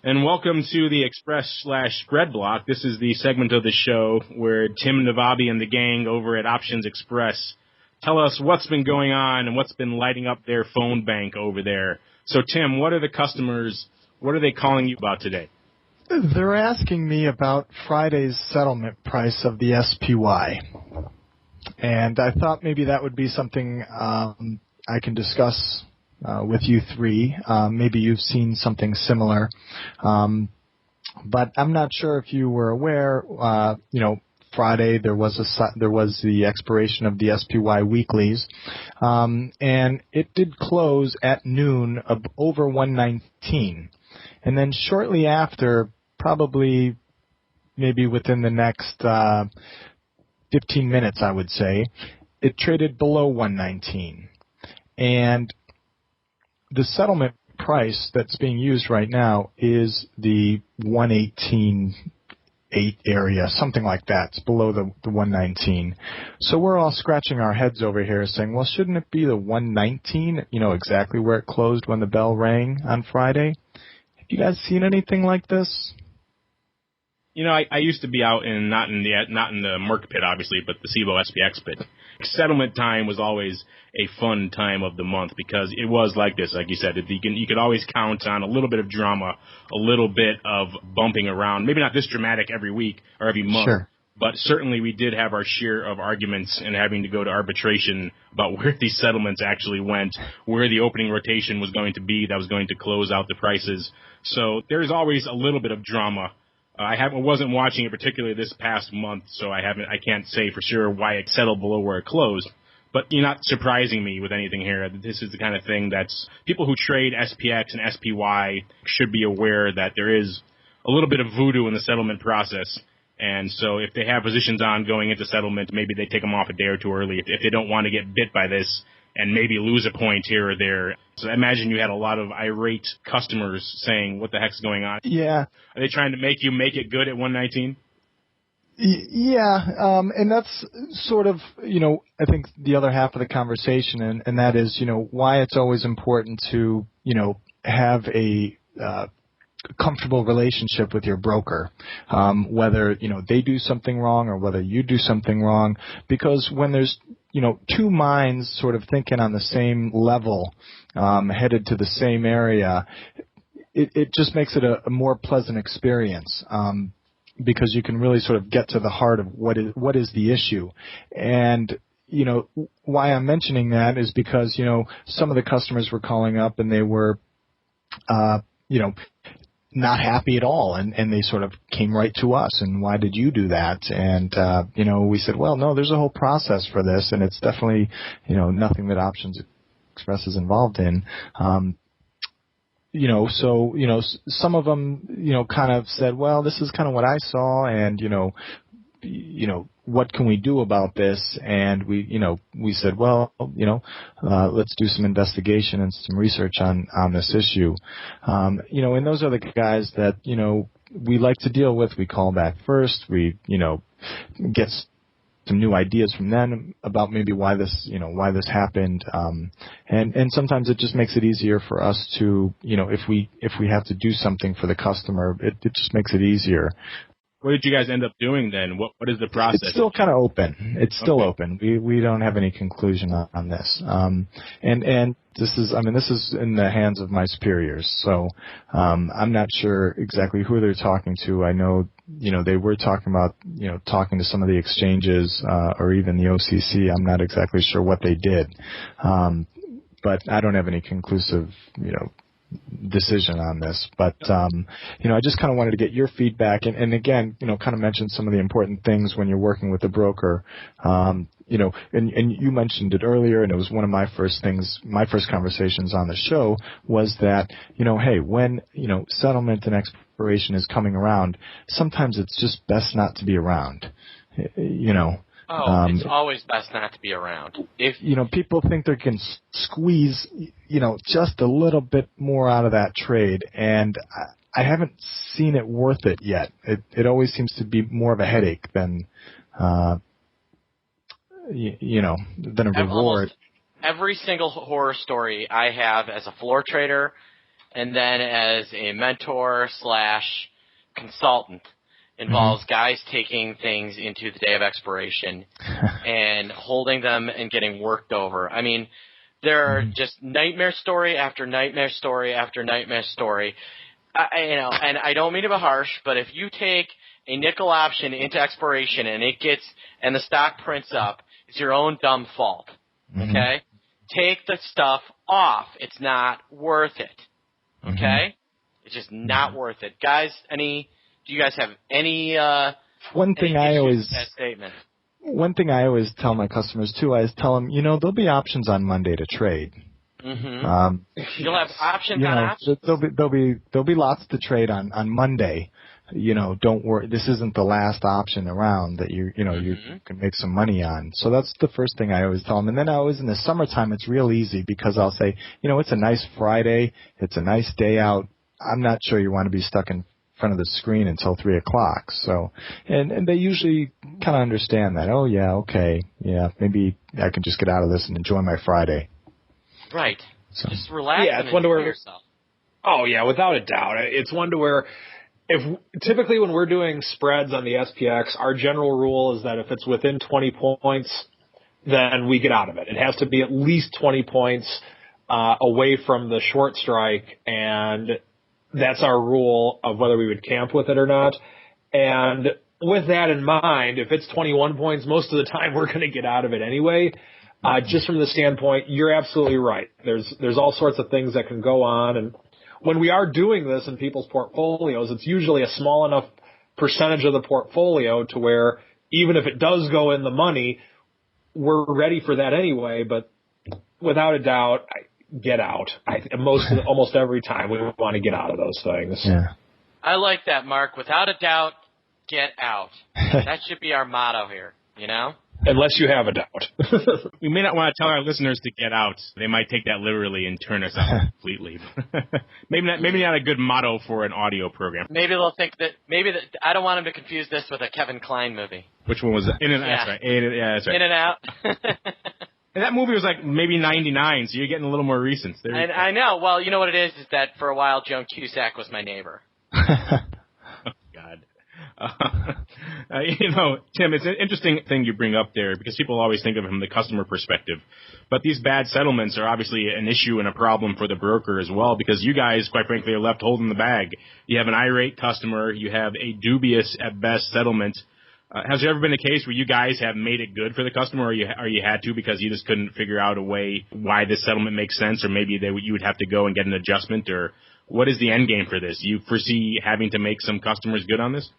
And welcome to the Express/Spread Block. This is the segment of the show where Tim Navabi and the gang over at Options Express tell us what's been going on and what's been lighting up their phone bank over there. So, Tim, what are the customers, what are they calling you about today? They're asking me about Friday's settlement price of the SPY. And I thought maybe that would be something I can discuss with you three. Maybe you've seen something similar. But I'm not sure if you were aware, Friday there was the expiration of the SPY weeklies, and it did close at noon of over 119. And then shortly after, probably maybe within the next 15 minutes, I would say, it traded below 119. And the settlement price that's being used right now is the 118.8 area, something like that. It's below the 119. So we're all scratching our heads over here saying, well, shouldn't it be the 119, exactly where it closed when the bell rang on Friday? Have you guys seen anything like this? I used to be out not in the Merc pit, obviously, but the CBOE SPX pit. Settlement time was always a fun time of the month because it was like this, like you said. You could always count on a little bit of drama, a little bit of bumping around. Maybe not this dramatic every week or every month, sure, but certainly we did have our share of arguments and having to go to arbitration about where these settlements actually went, where the opening rotation was going to be that was going to close out the prices. So there's always a little bit of drama. I wasn't watching it particularly this past month, so I can't say for sure why it settled below where it closed. But you're not surprising me with anything here. This is the kind of thing that's people who trade SPX and SPY should be aware that there is a little bit of voodoo in the settlement process. And so if they have positions on going into settlement, maybe they take them off a day or two early if they don't want to get bit by this and maybe lose a point here or there. So I imagine you had a lot of irate customers saying, what the heck's going on? Yeah. Are they trying to make you make it good at 119? Yeah, and that's sort of, I think the other half of the conversation, and that is, why it's always important to, have a comfortable relationship with your broker, whether, they do something wrong or whether you do something wrong, because when there's, two minds sort of thinking on the same level, headed to the same area, it just makes it a more pleasant experience, because you can really sort of get to the heart of what is the issue. And, why I'm mentioning that is because, some of the customers were calling up and they were, not happy at all, and they sort of came right to us, and why did you do that? And we said, well, no, there's a whole process for this, and it's definitely nothing that Options Express is involved in. So some of them kind of said, well, this is kind of what I saw, and what can we do about this? And we said, well, let's do some investigation and some research on this issue. And those are the guys that, we like to deal with. We call back first. We, get some new ideas from them about maybe why this happened. And sometimes it just makes it easier for us to, if we have to do something for the customer, it just makes it easier. What did you guys end up doing then? What is the process? It's still kind of open. It's still open. We don't have any conclusion on this. And this is in the hands of my superiors. So, I'm not sure exactly who they're talking to. I know, they were talking about, talking to some of the exchanges, or even the OCC. I'm not exactly sure what they did. But I don't have any conclusive, decision on this, but I just kind of wanted to get your feedback, and again, kind of mention some of the important things when you're working with a broker. And you mentioned it earlier, and it was one of my first conversations on the show was that, hey, when settlement and expiration is coming around, sometimes it's just best not to be around. It's always best not to be around. If people think they can squeeze, just a little bit more out of that trade, and I haven't seen it worth it yet. It always seems to be more of a headache than a reward. Almost every single horror story I have as a floor trader, and then as a mentor / consultant, involves guys taking things into the day of expiration and holding them and getting worked over. I mean, there are just nightmare story after nightmare story after nightmare story. And I don't mean to be harsh, but if you take a nickel option into expiration and the stock prints up, it's your own dumb fault. Okay? take the stuff off. It's not worth it. Okay? It's just not worth it. Guys, do you guys have any one thing I issues always with that statement? One thing I always tell my customers too, I always tell them, there'll be options on Monday to trade. You'll have options on options. There'll be lots to trade on Monday. Don't worry. This isn't the last option around that you can make some money on. So that's the first thing I always tell them. And then in the summertime, it's real easy because I'll say, it's a nice Friday. It's a nice day out. I'm not sure you want to be stuck in front of the screen until 3 o'clock. So, and they usually kind of understand that. Oh yeah, okay, yeah, maybe I can just get out of this and enjoy my Friday. Right. So. Just relax and it's one to enjoy where, yourself. Oh yeah, without a doubt. It's one to where typically when we're doing spreads on the SPX, our general rule is that if it's within 20 points, then we get out of it. It has to be at least 20 points away from the short strike, and that's our rule of whether we would camp with it or not. And with that in mind, if it's 21 points, most of the time we're going to get out of it anyway. Just from the standpoint, you're absolutely right. There's all sorts of things that can go on. And when we are doing this in people's portfolios, it's usually a small enough percentage of the portfolio to where even if it does go in the money, we're ready for that anyway. But without a doubt, get out. Almost every time we want to get out of those things. Yeah. I like that, Mark. Without a doubt, get out. That should be our motto here, Unless you have a doubt. We may not want to tell our listeners to get out. They might take that literally and turn us out completely. Maybe not a good motto for an audio program. Maybe they'll think that I don't want them to confuse this with a Kevin Kline movie. Which one was it? In and Out. Yeah. That's right. Yeah, that's right. In and Out. And that movie was like maybe 99, so you're getting a little more recent. I know. Well, you know what it is that for a while Joan Cusack was my neighbor. Oh, God. Tim, it's an interesting thing you bring up there because people always think of it from the customer perspective. But these bad settlements are obviously an issue and a problem for the broker as well because you guys, quite frankly, are left holding the bag. You have an irate customer. You have a dubious, at best, settlement. Has there ever been a case where you guys have made it good for the customer or you had to because you just couldn't figure out a way why this settlement makes sense or maybe you would have to go and get an adjustment or what is the end game for this? You foresee having to make some customers good on this?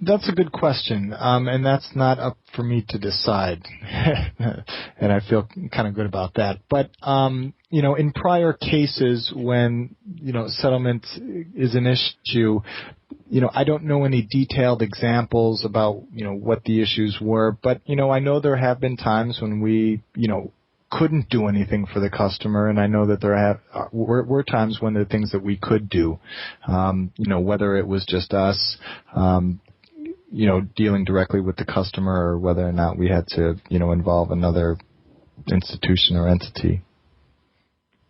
That's a good question, and that's not up for me to decide, and I feel kind of good about that. But, in prior cases when, settlement is an issue, I don't know any detailed examples about, what the issues were, but, I know there have been times when we, couldn't do anything for the customer, and I know that there were times when there are things that we could do, whether it was just us, dealing directly with the customer or whether or not we had to, involve another institution or entity.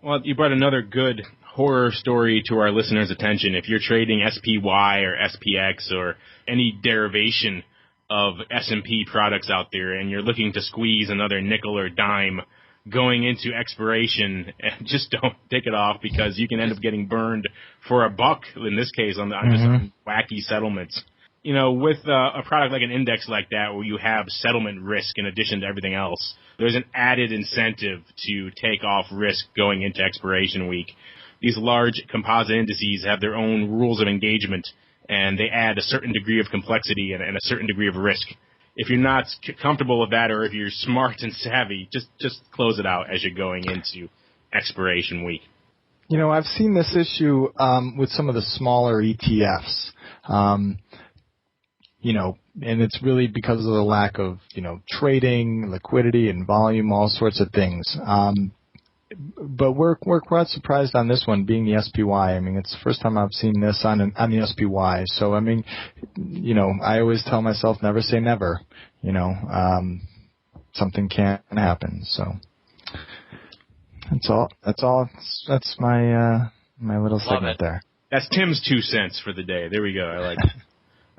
Well, you brought another good horror story to our listeners' attention. If you're trading SPY or SPX or any derivation of S&P products out there and you're looking to squeeze another nickel or dime going into expiration, just don't take it off because you can end up getting burned for $1 in this case on just wacky settlements. With a product like an index like that where you have settlement risk in addition to everything else, there's an added incentive to take off risk going into expiration week. These large composite indices have their own rules of engagement, and they add a certain degree of complexity and a certain degree of risk. If you're not comfortable with that or if you're smart and savvy, just close it out as you're going into expiration week. I've seen this issue with some of the smaller ETFs. And it's really because of the lack of, trading, liquidity, and volume, all sorts of things. But we're quite surprised on this one being the SPY. I mean, it's the first time I've seen this on the SPY. So, I mean, I always tell myself never say never. Something can happen. So that's all. That's my little segment there. That's Tim's 2 cents for the day. There we go. I like it.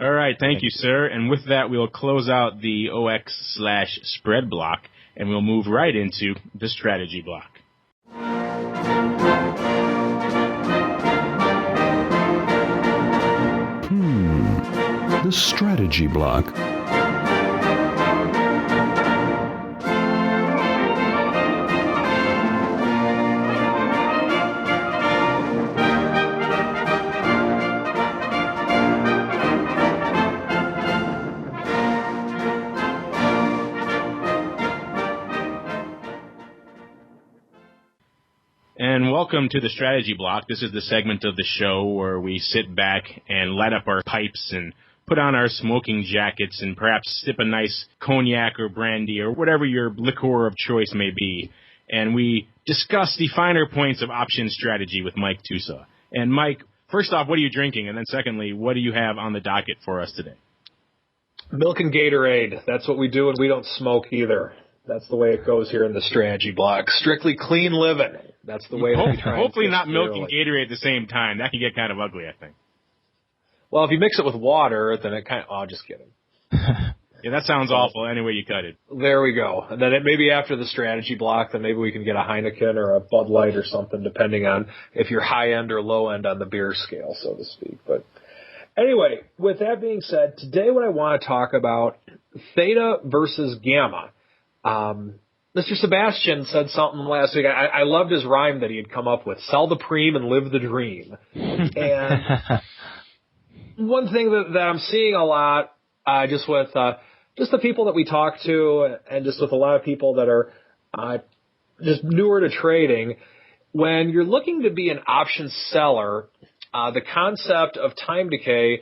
All right. Thank you, sir. And with that, we'll close out the OX/spread block, and we'll move right into the strategy block. The strategy block. And welcome to the Strategy Block. This is the segment of the show where we sit back and light up our pipes and put on our smoking jackets and perhaps sip a nice cognac or brandy or whatever your liqueur of choice may be. And we discuss the finer points of option strategy with Mike Tusa. And Mike, first off, what are you drinking? And then secondly, what do you have on the docket for us today? Milk and Gatorade. That's what we do, and we don't smoke either. That's the way it goes here in the Strategy Block. Strictly clean living. That's the way that we try. Hopefully not milk and Gatorade at the same time. That can get kind of ugly, I think. Well, if you mix it with water, then it kind of... Oh, just kidding. Yeah, that sounds awful any way you cut it. There we go. And then maybe after the Strategy Block, then maybe we can get a Heineken or a Bud Light or something, depending on if you're high end or low end on the beer scale, so to speak. But anyway, with that being said, today what I want to talk about, theta versus gamma. Mr. Sebastian said something last week. I loved his rhyme that he had come up with. Sell the preem and live the dream. And one thing that I'm seeing a lot, just with just the people that we talk to and just with a lot of people that are just newer to trading, when you're looking to be an option seller, the concept of time decay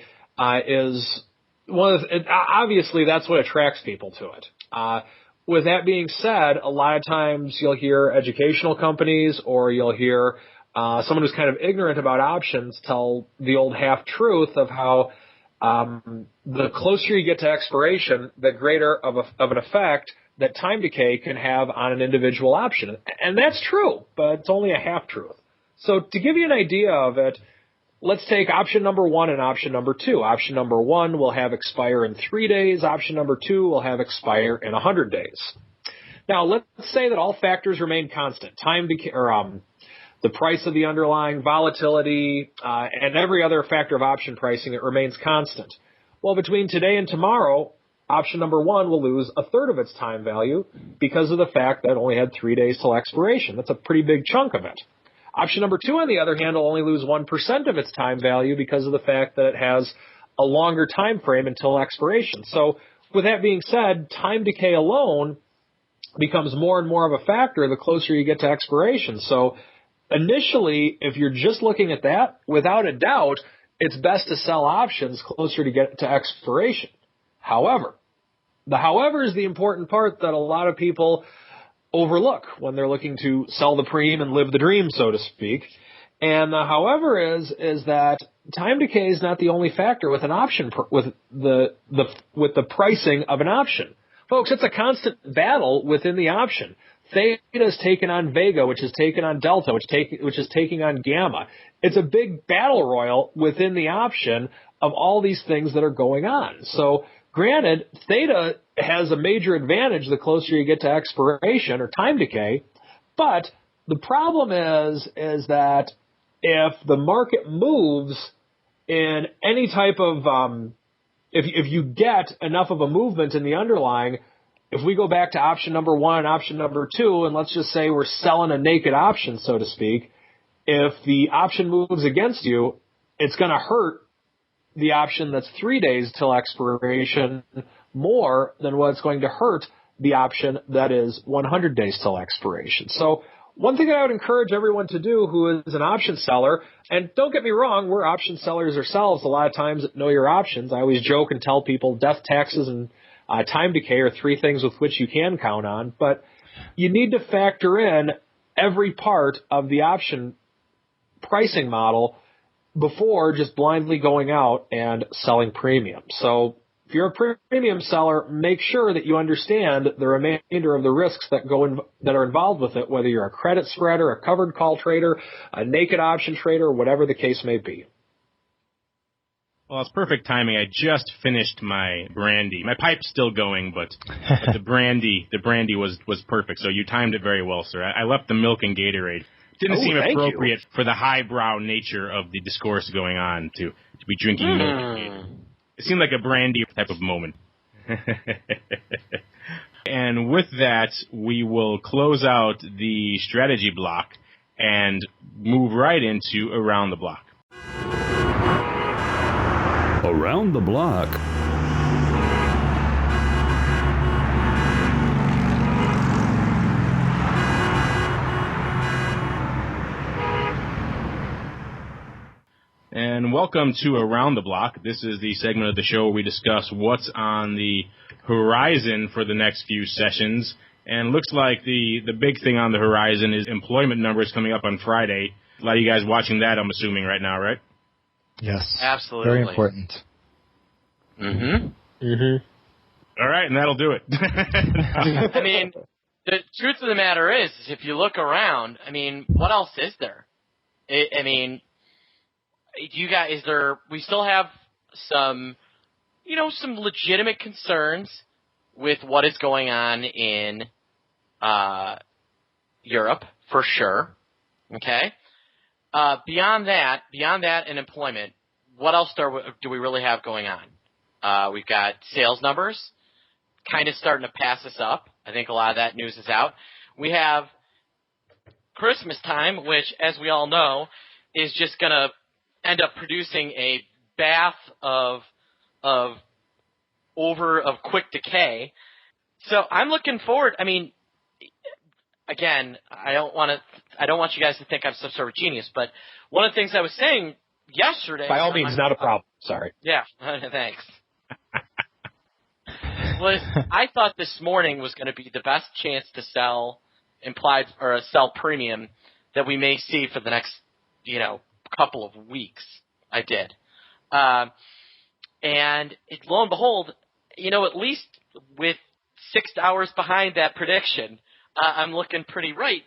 is one of obviously that's what attracts people to it. With that being said, a lot of times you'll hear educational companies or you'll hear someone who's kind of ignorant about options tell the old half-truth of how the closer you get to expiration, the greater of an effect that time decay can have on an individual option. And that's true, but it's only a half-truth. So to give you an idea of it, let's take option number 1 and option number 2. Option number 1 will have expire in 3 days. Option number 2 will have expire in 100 days. Now, let's say that all factors remain constant. Time decay, or the price of the underlying, volatility, and every other factor of option pricing, it remains constant. Well, between today and tomorrow, option number 1 will lose a third of its time value because of the fact that it only had 3 days till expiration. That's a pretty big chunk of it. Option number 2, on the other hand, will only lose 1% of its time value because of the fact that it has a longer time frame until expiration. So with that being said, time decay alone becomes more and more of a factor the closer you get to expiration. So initially, if you're just looking at that, without a doubt, it's best to sell options closer to get to expiration. However, the however is the important part that a lot of people overlook when they're looking to sell the preem and live the dream, so to speak. And the however is that time decay is not the only factor with an option with the pricing of an option. Folks, it's a constant battle within the option. Theta is taking on Vega, which is taking on Delta, which is taking on Gamma. It's a big battle royal within the option of all these things that are going on. So granted, theta has a major advantage the closer you get to expiration or time decay, but the problem is that if the market moves in any type of if you get enough of a movement in the underlying, if we go back to option number 1 and option number 2, and let's just say we're selling a naked option, so to speak, if the option moves against you, it's going to hurt the option that's 3 days till expiration more than what's going to hurt the option that is 100 days till expiration. So one thing that I would encourage everyone to do who is an option seller, and don't get me wrong, we're option sellers ourselves a lot of times at Know Your Options. I always joke and tell people death, taxes, and time decay are 3 things with which you can count on, but you need to factor in every part of the option pricing model before just blindly going out and selling premium. So if you're a premium seller, make sure that you understand the remainder of the risks that are involved with it, whether you're a credit spreader, a covered call trader, a naked option trader, whatever the case may be. Well, it's perfect timing. I just finished my brandy. My pipe's still going, but the brandy was perfect. So you timed it very well, sir. I left the milk and Gatorade. Didn't seem appropriate for the highbrow nature of the discourse going on to be drinking milk and Gatorade. It seemed like a brandy type of moment. And with that, we will close out the strategy block and move right into Around the Block. Around the Block. And welcome to Around the Block. This is the segment of the show where we discuss what's on the horizon for the next few sessions. And looks like the big thing on the horizon is employment numbers coming up on Friday. A lot of you guys watching that, I'm assuming, right now, right? Yes. Absolutely. Very important. Mm-hmm. Mm-hmm. All right, and that'll do it. I mean, the truth of the matter is if you look around, I mean, what else is there? We still have some legitimate concerns with what is going on in Europe, for sure. Okay? Beyond that and employment, what else do we really have going on? We've got sales numbers kind of starting to pass us up. I think a lot of that news is out. We have Christmas time, which, as we all know, is just going to end up producing a bath of quick decay. So I'm looking forward. I mean, again, I don't want you guys to think I'm some sort of genius, but one of the things I was saying yesterday. By all means, not a problem. Sorry. Yeah, thanks. I thought this morning was going to be the best chance to sell implied or sell premium that we may see for the next, couple of weeks. I did. And lo and behold, at least with 6 hours behind that prediction, I'm looking pretty right.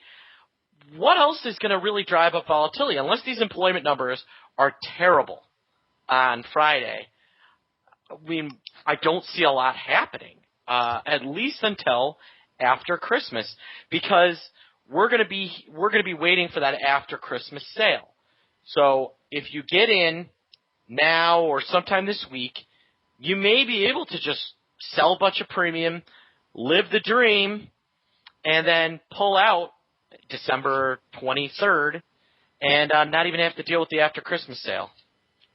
What else is going to really drive up volatility? Unless these employment numbers are terrible on Friday, I don't see a lot happening, at least until after Christmas, because we're going to be waiting for that after Christmas sale. So if you get in now or sometime this week, you may be able to just sell a bunch of premium, live the dream, and then pull out December 23rd and not even have to deal with the after Christmas sale.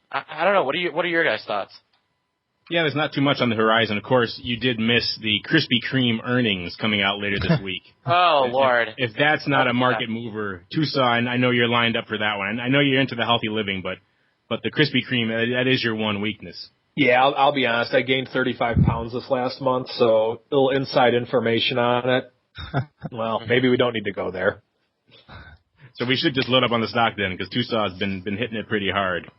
I don't know. What are your guys' thoughts? Yeah, there's not too much on the horizon. Of course, you did miss the Krispy Kreme earnings coming out later this week. Oh, Lord. If that's not a market mover, Tucson, I know you're lined up for that one. I know you're into the healthy living, but the Krispy Kreme, that is your one weakness. Yeah, I'll be honest. I gained 35 pounds this last month, so a little inside information on it. Well, maybe we don't need to go there. So we should just load up on the stock then, because Tucson's been hitting it pretty hard.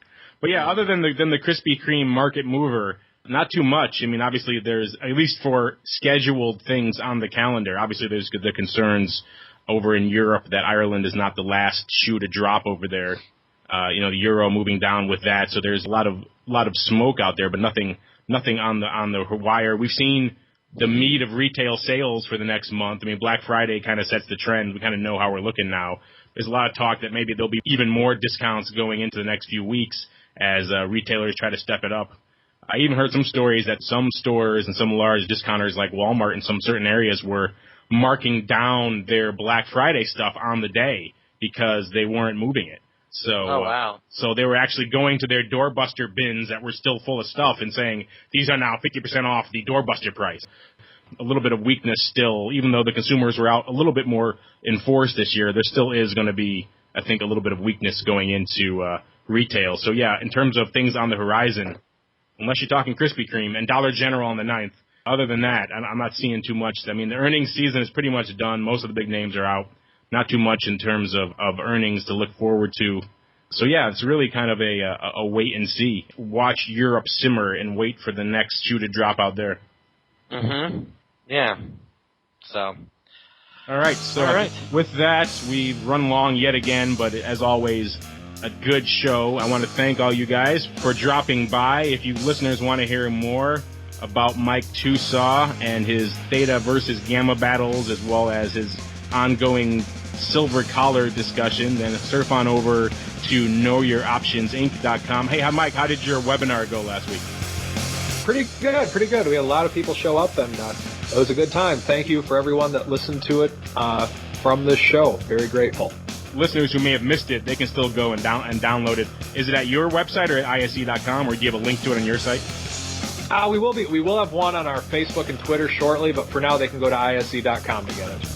But yeah, other than the Krispy Kreme market mover, not too much. I mean, obviously there's, at least for scheduled things on the calendar, obviously there's the concerns over in Europe that Ireland is not the last shoe to drop over there. The euro moving down with that, so there's a lot of smoke out there, but nothing on the wire. We've seen the meat of retail sales for the next month. I mean, Black Friday kind of sets the trend. We kind of know how we're looking now. There's a lot of talk that maybe there'll be even more discounts going into the next few weeks as retailers try to step it up. I even heard some stories that some stores and some large discounters like Walmart in some certain areas were marking down their Black Friday stuff on the day because they weren't moving it. So, wow. So they were actually going to their doorbuster bins that were still full of stuff and saying, these are now 50% off the doorbuster price. A little bit of weakness still, even though the consumers were out a little bit more in force this year, there still is going to be, I think, a little bit of weakness going into retail. So, yeah, in terms of things on the horizon, unless you're talking Krispy Kreme and Dollar General on the 9th, other than that, I'm not seeing too much. I mean, the earnings season is pretty much done. Most of the big names are out. Not too much in terms of earnings to look forward to. So, yeah, it's really kind of a wait and see. Watch Europe simmer and wait for the next shoe to drop out there. Mm-hmm. Yeah. So. All right. So with that, we've run long yet again, but as always, a good show. I want to thank all you guys for dropping by. If you listeners want to hear more about Mike Tusaw and his Theta versus Gamma battles, as well as his ongoing silver collar discussion, then surf on over to knowyouroptionsinc.com. Hey, Mike, how did your webinar go last week? Pretty good. We had a lot of people show up, and it was a good time. Thank you for everyone that listened to it from this show. Very grateful. Listeners who may have missed it, they can still go and download it. Is it at your website or at ISE.com, or do you have a link to it on your site? We will have one on our Facebook and Twitter shortly, but for now they can go to ISE.com to get it.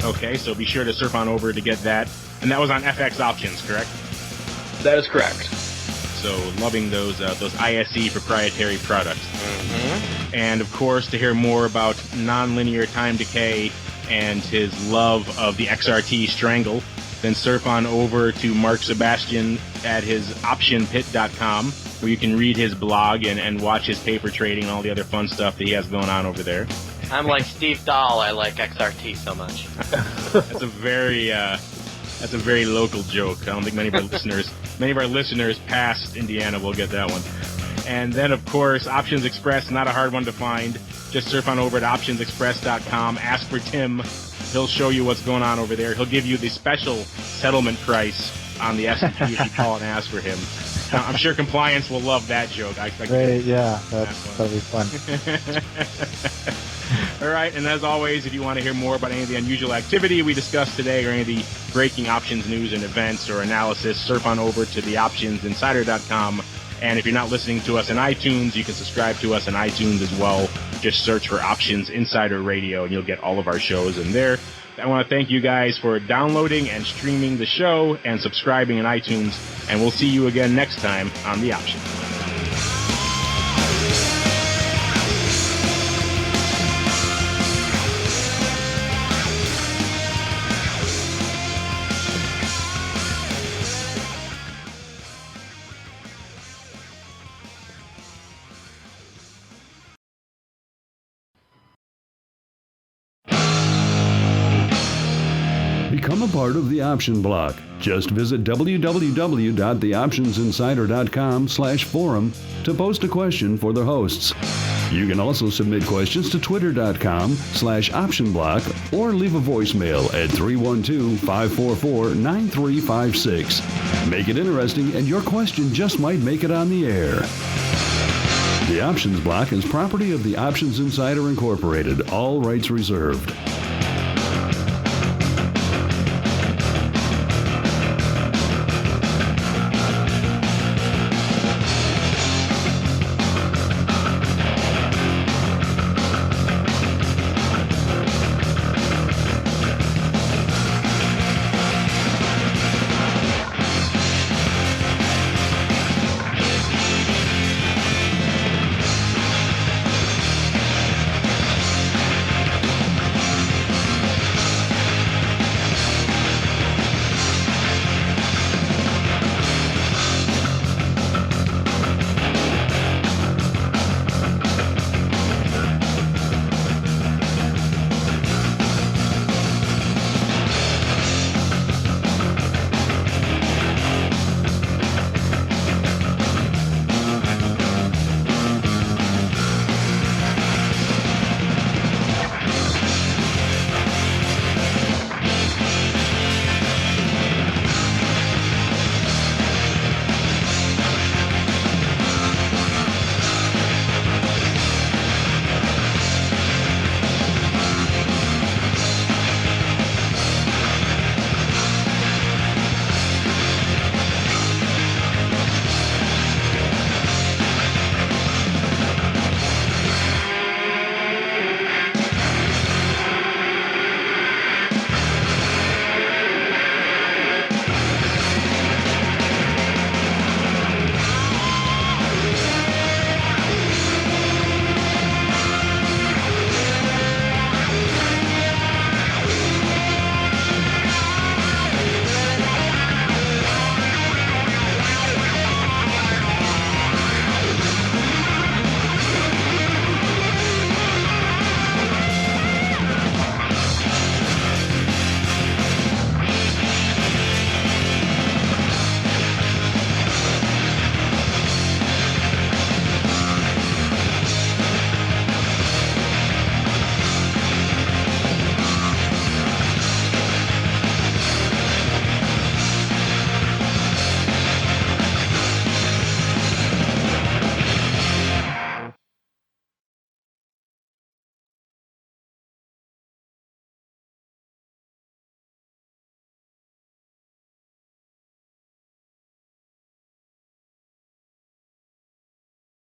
Okay, so be sure to surf on over to get that. And that was on FX Options, correct? That is correct. So loving those ISE proprietary products. And of course, to hear more about nonlinear time decay and his love of the XRT Strangle, then surf on over to Mark Sebastian at his optionpit.com, where you can read his blog and watch his paper trading and all the other fun stuff that he has going on over there. I'm like Steve Dahl. I like XRT so much. That's a very local joke. I don't think many of our listeners past Indiana will get that one. And then, of course, Options Express, not a hard one to find. Just surf on over to optionsexpress.com. Ask for Tim. He'll show you what's going on over there. He'll give you the special settlement price on the S&P if you call and ask for him. Now, I'm sure compliance will love that joke. I expect. Great, yeah, that'll be fun. All right, and as always, if you want to hear more about any of the unusual activity we discussed today or any of the breaking options news and events or analysis, surf on over to theoptionsinsider.com. And if you're not listening to us on iTunes, you can subscribe to us on iTunes as well. Just search for Options Insider Radio, and you'll get all of our shows in there. I want to thank you guys for downloading and streaming the show and subscribing in iTunes, and we'll see you again next time on The Option. Become a part of the Option Block. Just visit www.theoptionsinsider.com/forum to post a question for the hosts. You can also submit questions to twitter.com/optionblock or leave a voicemail at 312-544-9356. Make it interesting and your question just might make it on the air. The Options Block is property of the Options Insider Incorporated. All rights reserved.